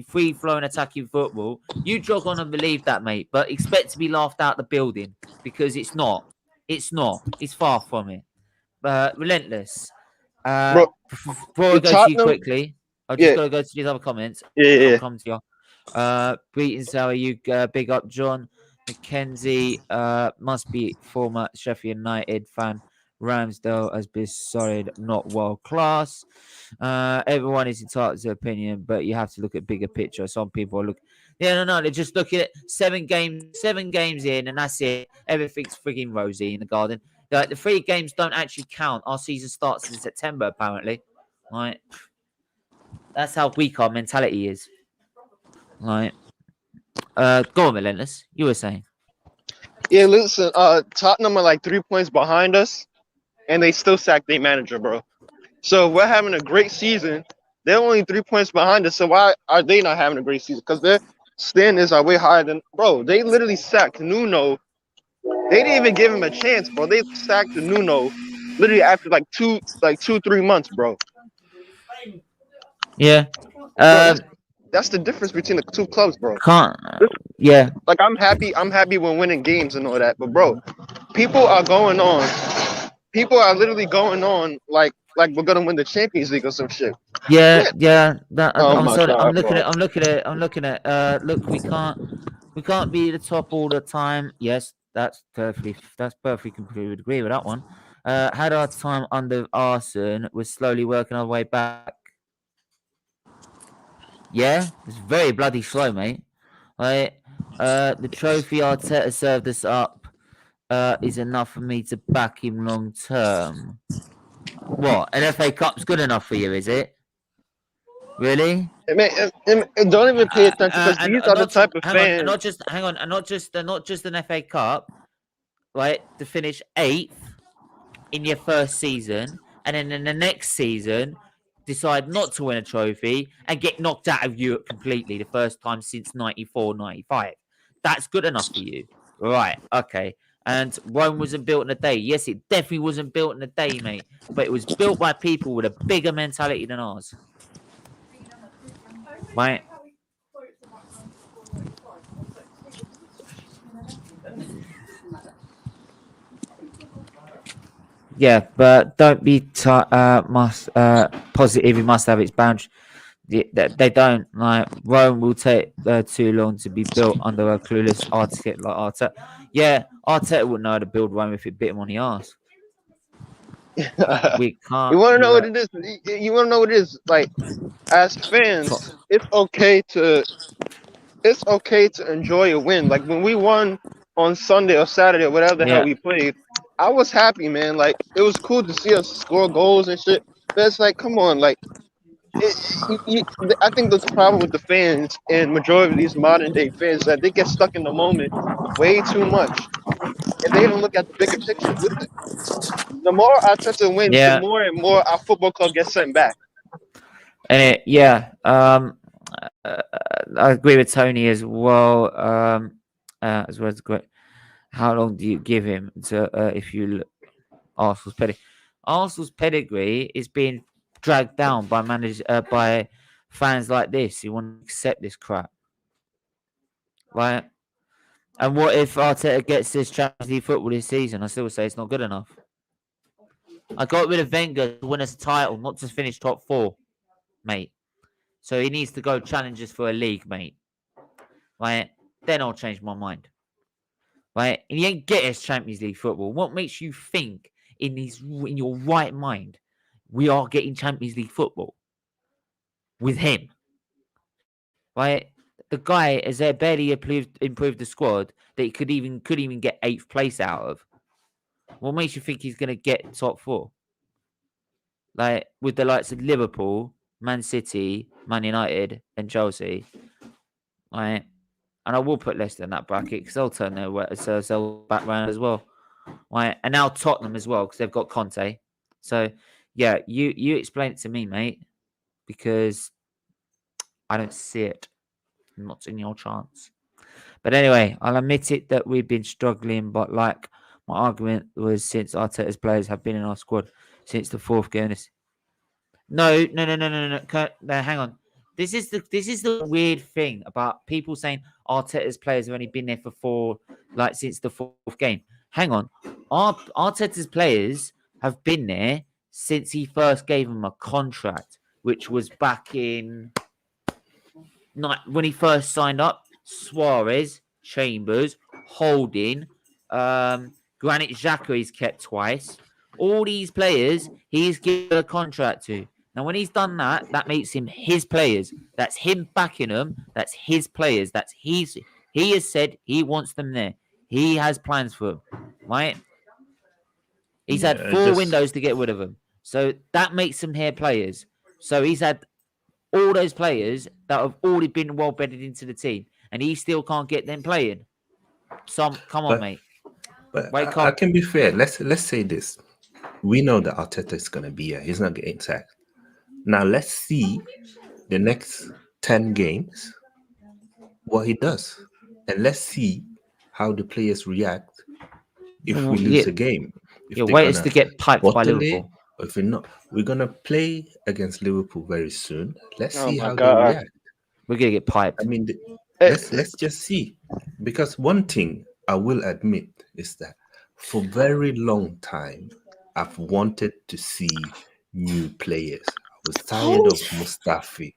free-flowing attacking football, you jog on and believe that, mate. But expect to be laughed out the building, because it's not. It's not. It's far from it. Relentless. Before I go to you quickly. I just gotta go to these other comments.
Yeah.
I'll come to you. Greetings, how are you? Big up, John Mackenzie. Must be former Sheffield United fan. Ramsdale has been solid, not world class. Everyone is entitled to their opinion, but you have to look at bigger picture. Some people look, no, they're just looking at 7 games in, and that's it. Everything's frigging rosy in the garden. Like the 3 games don't actually count. Our season starts in September, apparently. Right, that's how weak our mentality is. Right, go on, Relentless. You were saying.
Yeah, listen, Tottenham are like 3 points behind us, and they still sacked their manager, bro. So we're having a great season. They're only 3 points behind us, so why are they not having a great season? Because their standards are way higher than, bro. They literally sacked Nuno. They didn't even give him a chance, bro. They sacked Nuno literally after like 2-3 months, bro.
Yeah.
Bro, that's the difference between the 2 clubs, bro.
Yeah.
Like I'm happy when winning games and all that, but bro, people are literally going on like we're gonna win the Champions League or some shit.
Yeah.
I'm
looking at. Look, we can't be the top all the time. Yes, that's perfectly completely agree with that one. Had our time under Arsene, we're slowly working our way back. Yeah, it's very bloody slow, mate. Right, the trophy Arteta served us up is enough for me to back him long term. What? An FA Cup's good enough for you, is it? Really?
And don't even pay attention because these are the type of fans.
Not just an FA Cup, right? To finish 8th in your first season, and then in the next season decide not to win a trophy and get knocked out of Europe completely the first time since 94, 95. That's good enough for you. Right, okay. And Rome wasn't built in a day. Yes, it definitely wasn't built in a day, mate. But it was built by people with a bigger mentality than ours. Right? Yeah, but don't be positive. It must have its boundaries. They don't. Like Rome will take too long to be built under a clueless architect like Arteta. Yeah, Arteta wouldn't know how to build Rome if it bit him on the arse. We can't.
You want to know what it is? You want to know what it is? Like, as fans, it's okay to enjoy a win. Like when we won on Sunday or Saturday or whatever the hell we played, I was happy, man. Like it was cool to see us score goals and shit. But it's like, come on, like. I think the problem with the fans and majority of these modern day fans is that they get stuck in the moment way too much, and they don't look at the bigger picture. The more Arteta wins, the more and more our football club gets sent back.
And I agree with Tony as well. As well as great. How long do you give him to if you look Arsenal's pedigree? Arsenal's pedigree is being dragged down by by fans like this who want to accept this crap, right? And what if Arteta gets this Champions League football this season? I still say it's not good enough. I got rid of Wenger to win us a title, not to finish top 4, mate. So he needs to go challenge us for a league, mate. Right? Then I'll change my mind. Right? And he ain't get us Champions League football. What makes you think in your right mind we are getting Champions League football with him? Right? The guy has barely improved the squad that he could even get 8th place out of. What makes you think he's going to get top 4? Like with the likes of Liverpool, Man City, Man United, and Chelsea, right? And I will put Leicester in that bracket because they'll turn their back round as well, right? And now Tottenham as well because they've got Conte. So yeah, you explain it to me, mate, because I don't see it. Not in your chance. But anyway, I'll admit it that we've been struggling, but like my argument was since Arteta's players have been in our squad since the 4th game. No. Hang on. This is the weird thing about people saying Arteta's players have only been there for since the 4th game. Hang on. Arteta's players have been there since he first gave them a contract. which was back in when he first signed up. Suarez, Chambers, Holding, Granit Xhaka he's kept twice. All these players he's given a contract to. Now, when he's done that, that makes him his players. That's him backing them. That's his players. He has said he wants them there. He has plans for them, right? He's had 4 windows to get rid of them. So that makes them their players. So he's had all those players that have already been well bedded into the team, and he still can't get them playing. Come on, mate.
But I can be fair. Let's say this. We know that Arteta is going to be here. He's not getting sacked. Now, let's see the next 10 games, what he does. And let's see how the players react if we lose a game.
Wait us to get piped by Liverpool.
Or if we're not, we're going to play against Liverpool very soon. Let's see how they react.
We're going to get piped.
I mean, let's just see. Because one thing I will admit is that for a very long time, I've wanted to see new players. I was tired of Mustafi.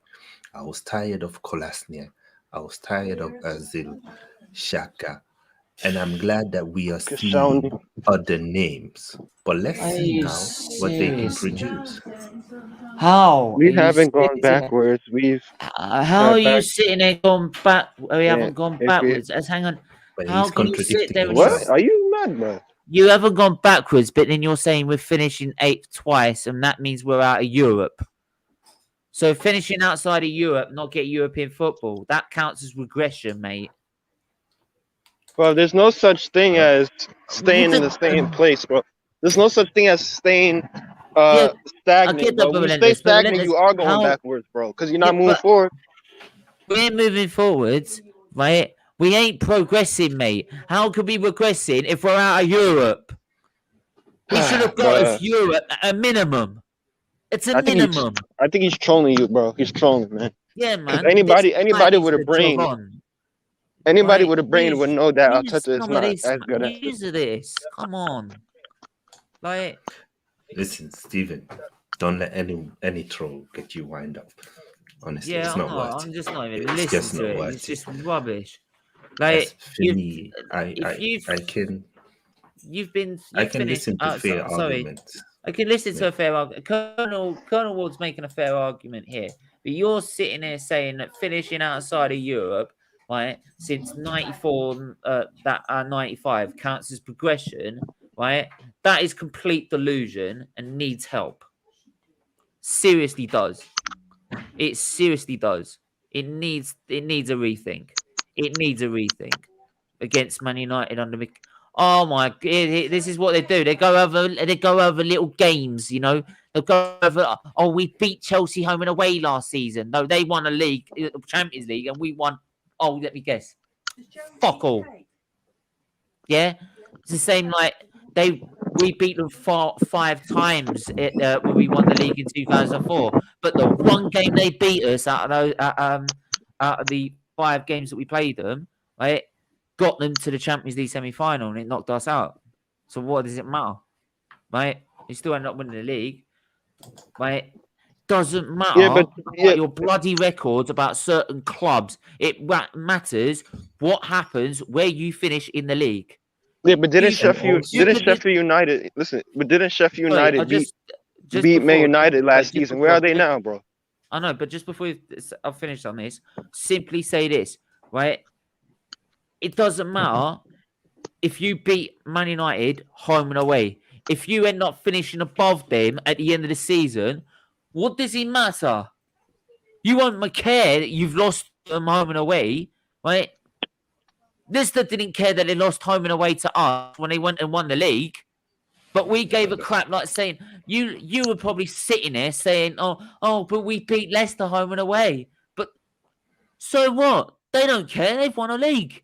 I was tired of Kolasinac. I was tired of Ozil, Xhaka. And I'm glad that we are seeing other names. But let's see now what they can produce.
How?
We haven't gone backwards.
How are you sitting there going back? We haven't gone backwards. Hang on. How can you sit there?
What? Are you mad, bro?
You haven't gone backwards, but then you're saying we're finishing 8th twice, and that means we're out of Europe. So finishing outside of Europe, not get European football, that counts as regression, mate.
Well, there's no such thing as staying in the same place, bro. There's no such thing as staying stagnant, bro. When you stay stagnant, you are going backwards, bro, because you're not moving forward.
We're moving forwards, right? We ain't progressing, mate. How could we be progressing if we're out of Europe? We should have got us Europe at a minimum. It's a minimum.
I think he's trolling you, bro. He's trolling, man.
Yeah, man.
Anybody with a brain, with a brain would know that Arteta is not as good as
use of this. Come on. Like,
listen, Steven, don't let any troll get you wind up. Honestly, it's not worth it.
I'm just not even listening to it. It's just rubbish. Like,
I can listen to fair arguments.
I can listen to a fair argument. Colonel Ward's making a fair argument here, but you're sitting there saying that finishing outside of Europe, right, since 94, 95 counts as progression, right? That is complete delusion and needs help. Seriously does. It seriously does. It needs a rethink. It needs a rethink against Man United under Mick. Oh my! This is what they do. They go over little games. You know, they'll go over. Oh, we beat Chelsea home and away last season. No, they won a league, Champions League, and we won. Oh, let me guess. Fuck all. Yeah, it's the same. Like we beat them 5 times when we won the league in 2004. But the one game they beat us out of the 5 games that we played them, right, got them to the Champions League semi-final, and it knocked us out. So what does it matter, right? You still end up winning the league, right? Doesn't matter what your bloody records about certain clubs. It matters what happens where you finish in the league.
Yeah, but didn't Sheffield United beat Man United last season? Where are they now, bro?
I know, but just before I'll finish on this, simply say this, right? It doesn't matter if you beat Man United home and away. If you end up finishing above them at the end of the season, what does it matter? You won't care that you've lost them home and away, right? Leicester didn't care that they lost home and away to us when they went and won the league. But we gave a crap, like saying, you were probably sitting there saying, oh, but we beat Leicester home and away. But so what? They don't care. They've won a league.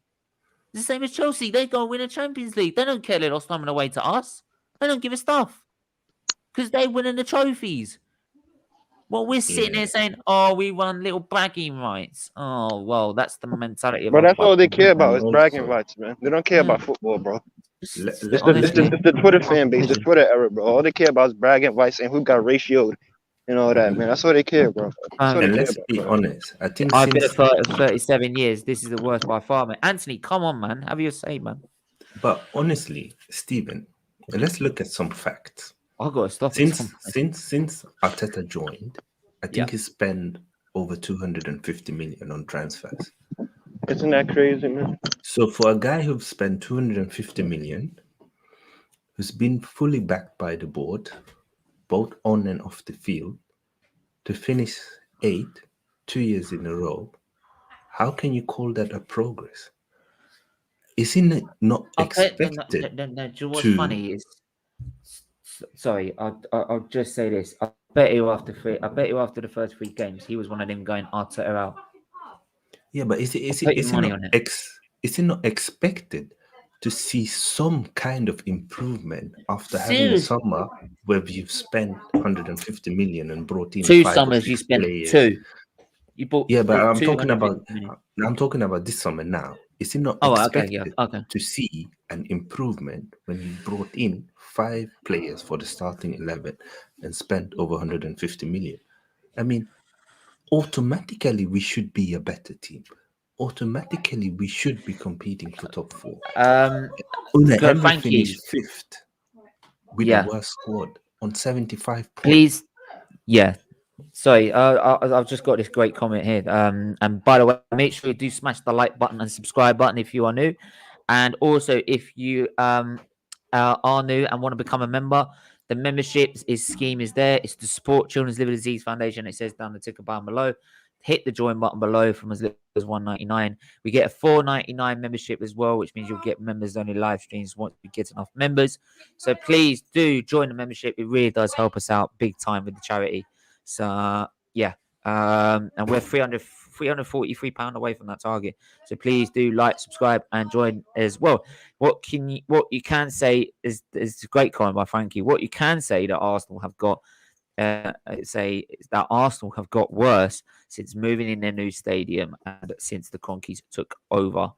It's the same as Chelsea. They go win a Champions League. They don't care they lost home and away to us. They don't give a stuff. Because they're winning the trophies. Well, we're sitting there saying, oh, we won little bragging rights. Oh, well, that's the mentality of
But that's all they care about is bragging rights, man. They don't care about football, bro. It's the Twitter fan base, the Twitter era, bro. All they care about is bragging rights and who got ratioed. and all that, man. That's what they care, bro. That's what they
And
care
let's
about,
be
bro.
honest. I think
I've been
since
a 37 years. This is the worst by far, man. Anthony, come on, man. Have your say, man.
But honestly, Stephen, let's look at some facts.
I got to stop
Since
it.
since Arteta joined, I think he spent over 250 million on transfers.
Isn't that crazy, man?
So for a guy who's spent 250 million, who's been fully backed by the board, both on and off the field, to finish 8th, 2 years in a row, how can you call that a progress? Isn't it not expected?
No, what's funny is, sorry, I'll just say this. I bet you after the first 3 games, he was one of them going Arteta out.
Yeah, but is it not expected to see some kind of improvement after having a summer where you've spent 150 million and brought in
2
5
summers?
or 6
You spent
players?
2. You bought.
Yeah, but I'm
250 million.
talking about this summer now. Is it not expected to see an improvement when you brought in 5 players for the starting 11 and spent over 150 million? I mean, automatically we should be a better team. Automatically we should be competing for top 4. Unai Emery finished 5th with the worst squad on 75 points.
Please, sorry, I've just got this great comment here. And by the way, make sure you do smash the like button and subscribe button if you are new. And also, if you are new and want to become a member, the membership scheme is there. It's to support Children's Liver Disease Foundation. It says down the ticker bar below. Hit the join button below from as little as $1.99. We get a $4.99 membership as well, which means you'll get members only live streams once we get enough members. So please do join the membership. It really does help us out big time with the charity. So and we're £343 away from that target. So please do like, subscribe, and join as well. What you can say is a great comment by Frankie. What you can say that Arsenal have got, that Arsenal have got worse since moving in their new stadium and since the Conquis took over.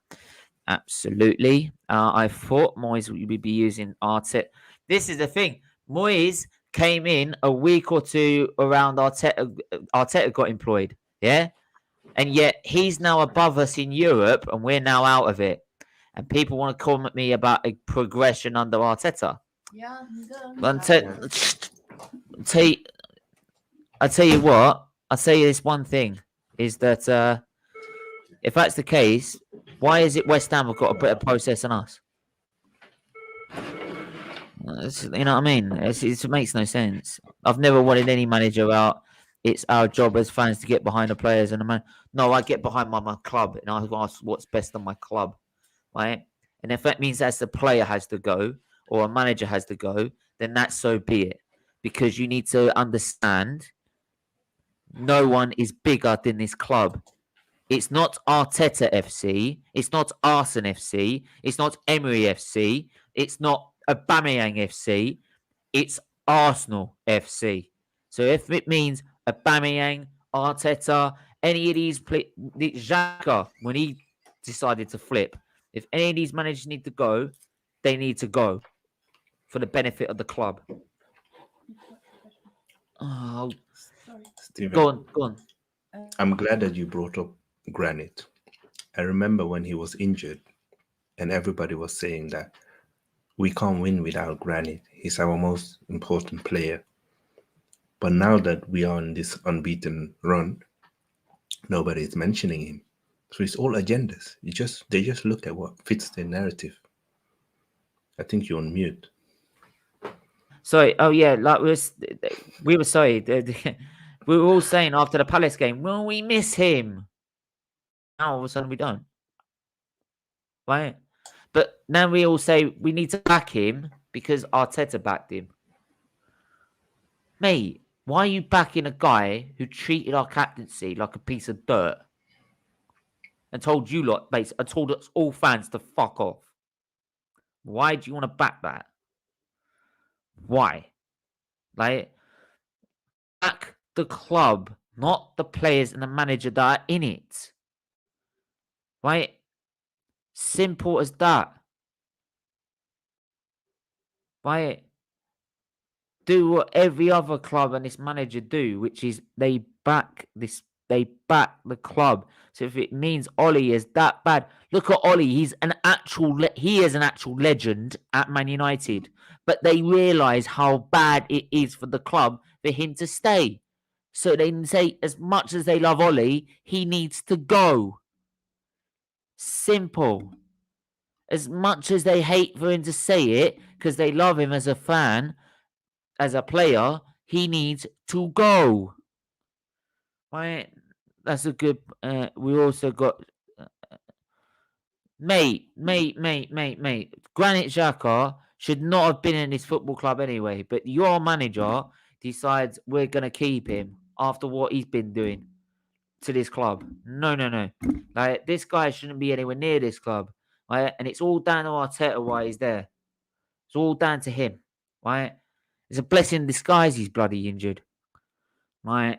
Absolutely. I thought Moyes would be using Arteta. This is the thing. Moyes came in a week or 2 around Arteta got employed. Yeah. And yet he's now above us in Europe and we're now out of it. And people want to comment me about a progression under Arteta. Yeah. I tell you what, I'll say this one thing is that if that's the case, why is it West Ham have got a better process than us? You know what I mean? It makes no sense. I've never wanted any manager out. It's our job as fans to get behind the players and the man. No, I get behind my club and I ask what's best on my club, right? And if that means that the player has to go or a manager has to go, then that's so be it. Because you need to understand, no one is bigger than this club. It's not Arteta FC. It's not Arsenal FC. It's not Emery FC. It's not Aubameyang FC. It's Arsenal FC. So if it means Aubameyang, Arteta, any of these Xhaka, when he decided to flip, if any of these managers need to go, they need to go for the benefit of the club. Oh,
Steven,
go on.
I'm glad that you brought up Granit. I remember when he was injured and everybody was saying that we can't win without Granit. He's our most important player. But now that we are on this unbeaten run, nobody is mentioning him. So it's all agendas. They just look at what fits their narrative. I think you're on mute.
Sorry. Oh yeah, like we were sorry. We were all saying after the Palace game, well, we miss him. Now all of a sudden we don't. Right? But now we all say we need to back him because Arteta backed him. Mate, why are you backing a guy who treated our captaincy like a piece of dirt and told you lot, basically, and told us all fans to fuck off? Why do you want to back that? Why? Like, back the club, not the players and the manager that are in it. Right? Simple as that. Right? do what every other club and this manager do, which is they back the club. So if it means Ollie is that bad, look at Ollie. He is an actual legend at Man United. But they realise how bad it is for the club for him to stay. So they say, as much as they love Ollie, he needs to go. Simple. As much as they hate for him to say it, because they love him as a fan, as a player, he needs to go. Right? That's a good. We also got mate. Granit Xhaka should not have been in this football club anyway. But your manager decides we're gonna keep him after what he's been doing to this club. No. Like, this guy shouldn't be anywhere near this club. Right? And it's all down to Arteta why he's there. It's all down to him. Right? It's a blessing in disguise he's bloody injured. Right?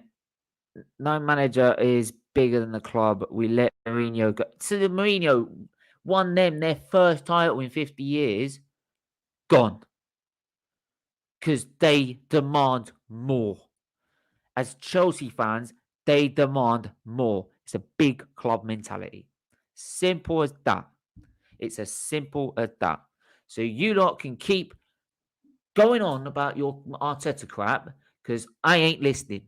No manager is bigger than the club. We let Mourinho go. So the Mourinho won them their first title in 50 years. Gone. Because they demand more. As Chelsea fans, they demand more. It's a big club mentality. Simple as that. It's as simple as that. So you lot can keep going on about your Arteta crap, because I ain't listening,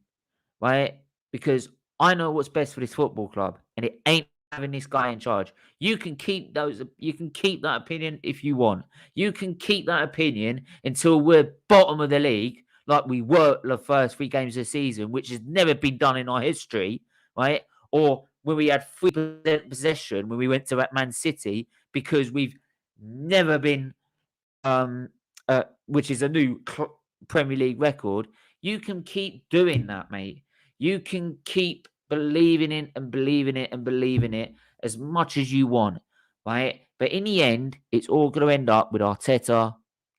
right? Because I know what's best for this football club, and it ain't having this guy in charge. You can keep that opinion if you want. You can keep that opinion until we're bottom of the league, like we were the first 3 games of the season, which has never been done in our history, right? Or when we had 3% possession when we went to Man City, because we've never been, which is a new Premier League record. You can keep doing that, mate. You can keep believing it as much as you want, right? But in the end, it's all going to end up with Arteta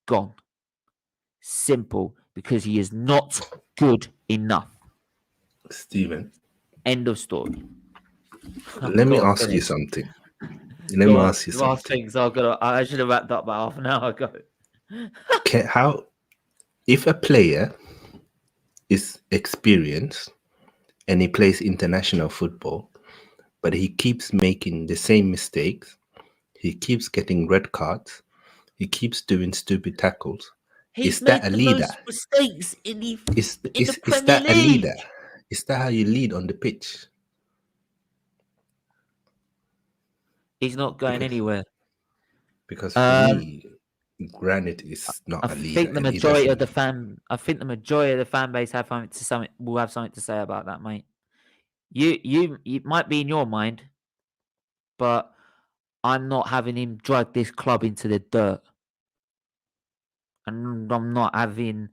gone. Simple, because he is not good enough.
Steven.
End of story.
Let me ask you something. I
should have wrapped up about half an hour ago.
If a player is experienced and he plays international football, but he keeps making the same mistakes, he keeps getting red cards, he keeps doing stupid tackles, is that a leader?
Mistakes in the
Is
Premier
that
League.
a leader? Is that how you lead on the pitch?
He's not going anywhere.
Because for me, Granit is not a leader.
I think the majority of the fan base will have something to say about that, mate. You might be in your mind, but I'm not having him drag this club into the dirt. And I'm not having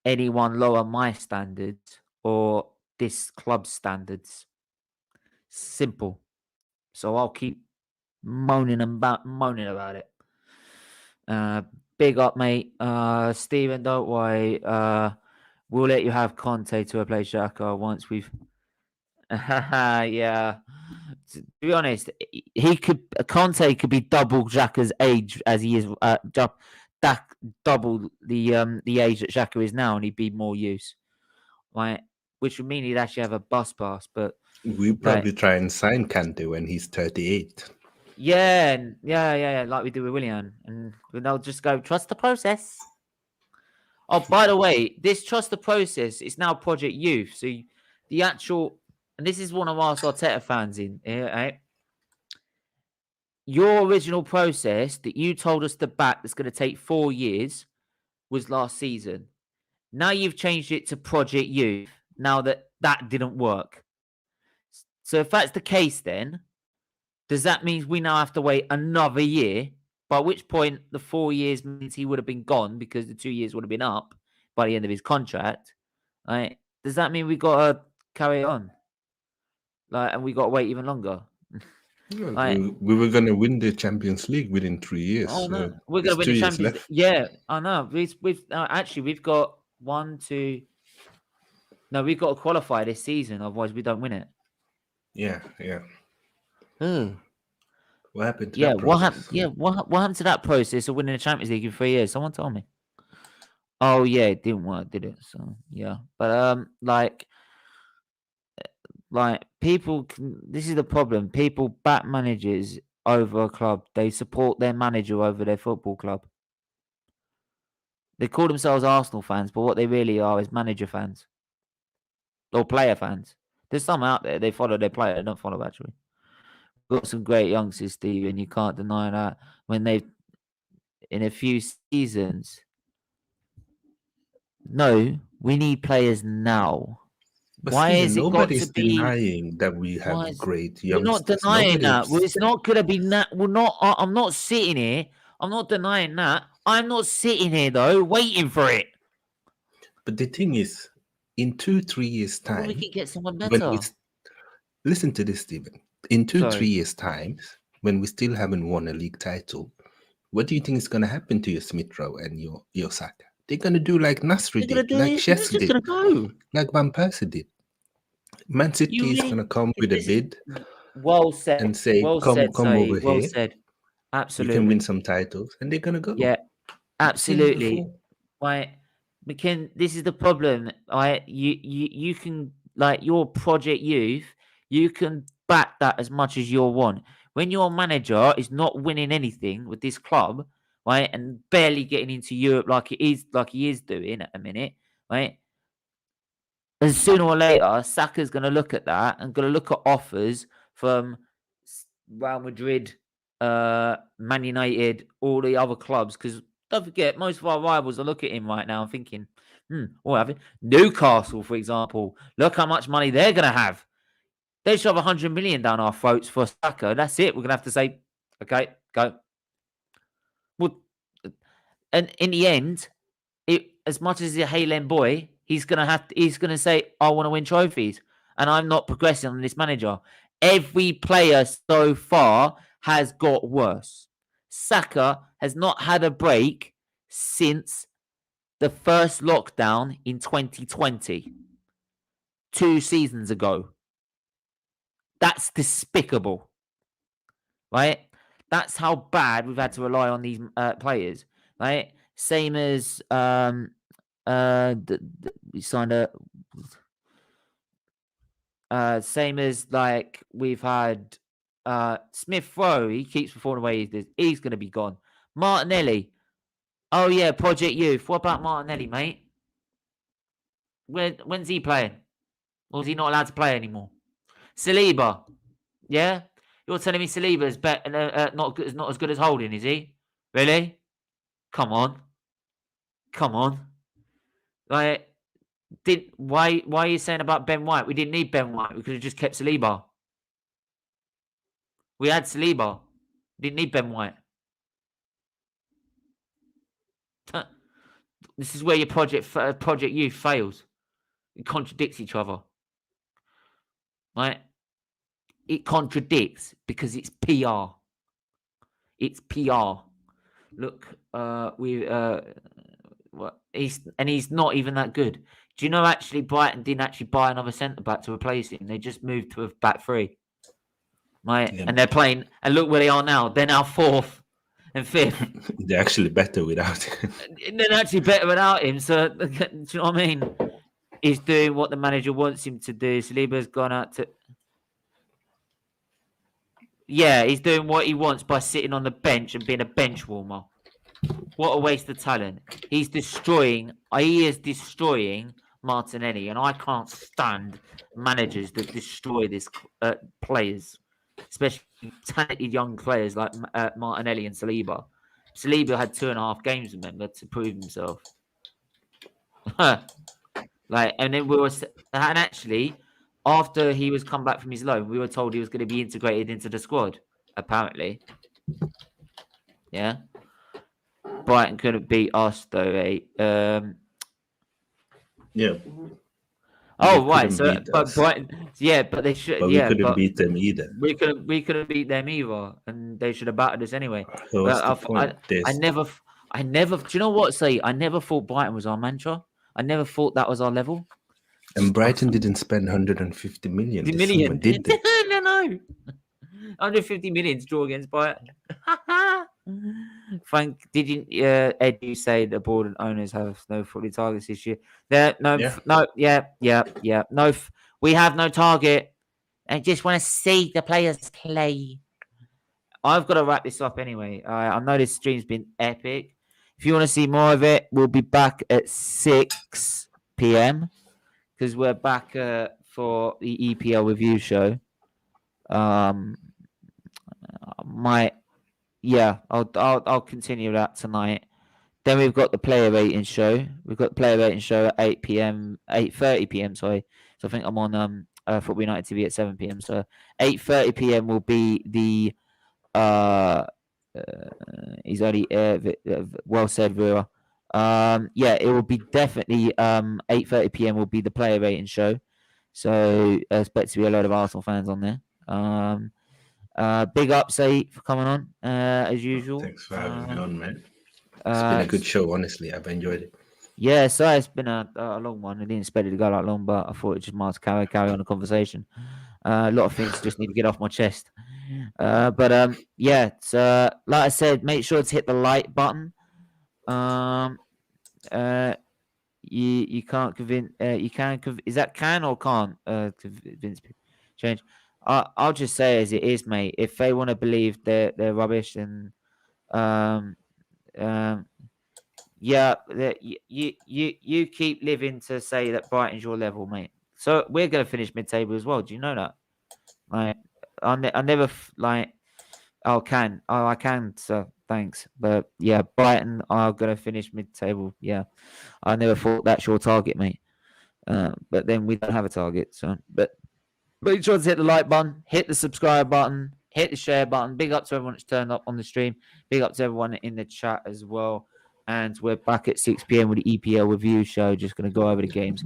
anyone lower my standards or this club's standards. Simple. So I'll keep moaning about it. Big up, mate. Steven, don't worry. We'll let you have Conte to replace Xhaka once we've. Yeah. To be honest, Conte could be double Xhaka's age as he is. Double the age that Xhaka is now, and he'd be more use. Right, which would mean he'd actually have a bus pass. But
we probably try and sign Conte when he's 38.
Yeah, like we do with Willian, and they'll just go trust the process. Oh, by the way, this trust the process is now Project Youth. So the actual, and this is one of our Arteta fans in here, right? Your original process that you told us to back that's going to take 4 years was last season. Now you've changed it to Project Youth. Now that didn't work. So if that's the case, then does that mean we now have to wait another year? By which point the 4 years means he would have been gone because the 2 years would have been up by the end of his contract. Right? Does that mean we got to carry on? And we got to wait even longer?
We were going to win the Champions League within 3 years.
Oh, no. We're going to win the Champions League. Yeah, I know. We've got 1, 2. No, we've got to qualify this season. Otherwise, we don't win it.
Yeah. What happened to that process?
What happened to that process of winning the Champions League in 3 years? Someone told me. Oh yeah, it didn't work, did it? So yeah, but like people this is the problem. People back managers over a club. They support their manager over their football club. They call themselves Arsenal fans, but what they really are is manager fans or player fans. There's some out there, they follow their player, they don't follow actually. We've got some great youngsters, Steve, and you can't deny that. When they've in a few seasons. No, we need players now.
But
Why
Stephen,
is it got
nobody's
to be?
denying that we have great
We're not
youngsters.
denying
Nobody
that. Well, it's
said-
not gonna be that. We're not. I'm not sitting here. I'm not denying that. I'm not sitting here though, waiting for it.
But the thing is, in 2-3 years' time,
Well, we can get someone
when
better.
listen to this, Stephen. In 2-3
Sorry.
years' time, when we still haven't won a league title, what do you think is going to happen to your Smith Rowe and your Saka? They're going to do like Nasri
They're gonna
did,
do
like
this. They're
Chelsea
just
did,
gonna go.
like Van Persie did. Man City
You
is
really-
going to come with a
this is-
bid
Well said.
and say,
Well
come
said,
over
Saeed. Well
here.
said.
You
Absolutely.
can win some titles, and they're going to go.
Yeah, absolutely.
before.
Right, this is the problem. You can, like, your project youth, you can back that as much as you want. When your manager is not winning anything with this club, right, and barely getting into Europe like he is doing at the minute, right? And sooner or later, Saka's going to look at that and going to look at offers from Real Madrid, Man United, all the other clubs. Because don't forget, most of our rivals are looking at him right now and thinking, what have it? Newcastle, for example, look how much money they're going to have. They shove 100 million down our throats for Saka. That's it. We're going to have to say, okay, go. Well, and in the end, as much as he's a Haaland boy, he's gonna say, I want to win trophies. And I'm not progressing on this manager. Every player so far has got worse. Saka has not had a break since the first lockdown in 2020. 2 seasons ago. That's despicable. Right? That's how bad we've had to rely on these players. Right? Same as we signed same as like we've had Smith Rowe. He keeps performing the way he does. He's going to be gone. Martinelli. Oh yeah, Project Youth. What about Martinelli, mate? When's he playing? Or is he not allowed to play anymore? Saliba. Yeah, you're telling me Saliba is better, not as good as Holding, is he? Really? Come on. Like, why are you saying about Ben White? We didn't need Ben White. We could have just kept Saliba. We had Saliba. Didn't need Ben White. This is where your project youth fails. It contradicts each other. Right? It contradicts because it's PR. It's PR. Look, he's not even that good. Do you know actually Brighton didn't actually buy another centre back to replace him? They just moved to a back three. Right? Yeah. And they're playing, and look where they are now. They're now 4th and 5th.
They're actually better without him.
They're actually better without him. So, do you know what I mean? He's doing what the manager wants him to do. Saliba's gone out to... Yeah, he's doing what he wants by sitting on the bench and being a bench warmer. What a waste of talent. He is destroying Martinelli, and I can't stand managers that destroy this players, especially talented young players like Martinelli and Saliba. Saliba had 2.5 games, remember, to prove himself. And then actually, after he was come back from his loan, we were told he was going to be integrated into the squad, apparently. Yeah. Brighton couldn't beat us, though, eh?
Yeah.
Oh, right. So, but Brighton, yeah, but they should.
But we couldn't beat them either.
We couldn't beat them either, and they should have battered us anyway.
So what's the point?
I never. Do you know what? I never thought Brighton was our mantra. I never thought that was our level.
And Brighton didn't spend 150 million. Did they?
No. 150 million to draw against Brighton. Frank, didn't Ed, you say the board and owners have no fully targets this year? There, no, we have no target. I just want to see the players play. I've got to wrap this up anyway. I know this stream's been epic. If you want to see more of it, we'll be back at 6 p.m. because we're back for the EPL review show. I'll continue that tonight. Then we've got the player rating show. We've got the player rating show at 8 p.m. 8:30 p.m. Sorry, so I think I'm on Football United TV at 7 p.m. So 8:30 p.m. will be the he's only well said, Vera. It will be definitely 8:30 p.m. will be the player rating show. So I expect to be a lot of Arsenal fans on there. Big up, Say, for coming on as usual.
Thanks for having me on, man. It's been a good show, honestly. I've enjoyed it.
Yeah, so it's been a long one. I didn't expect it to go that long, but I thought it just might carry on the conversation. A lot of things just need to get off my chest. So like I said, make sure to hit the like button. You can't convince. You can. Is that can or can't convince people? Change. I'll just say as it is, mate. If they want to believe they're rubbish, and you keep living to say that Brighton's your level, mate. So we're gonna finish mid-table as well. Do you know that? Like, I never like. I can. So thanks, but yeah, Brighton are gonna finish mid-table. Yeah, I never thought that's your target, mate. But then we don't have a target. So, but make sure to hit the like button, hit the subscribe button, hit the share button. Big up to everyone that's turned up on the stream. Big up to everyone in the chat as well. And we're back at 6 p.m. with the EPL review show. Just going to go over the games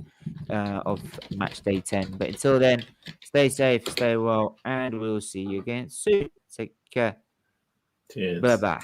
of match day 10. But until then, stay safe, stay well, and we'll see you again soon. Take care.
Cheers.
Bye-bye.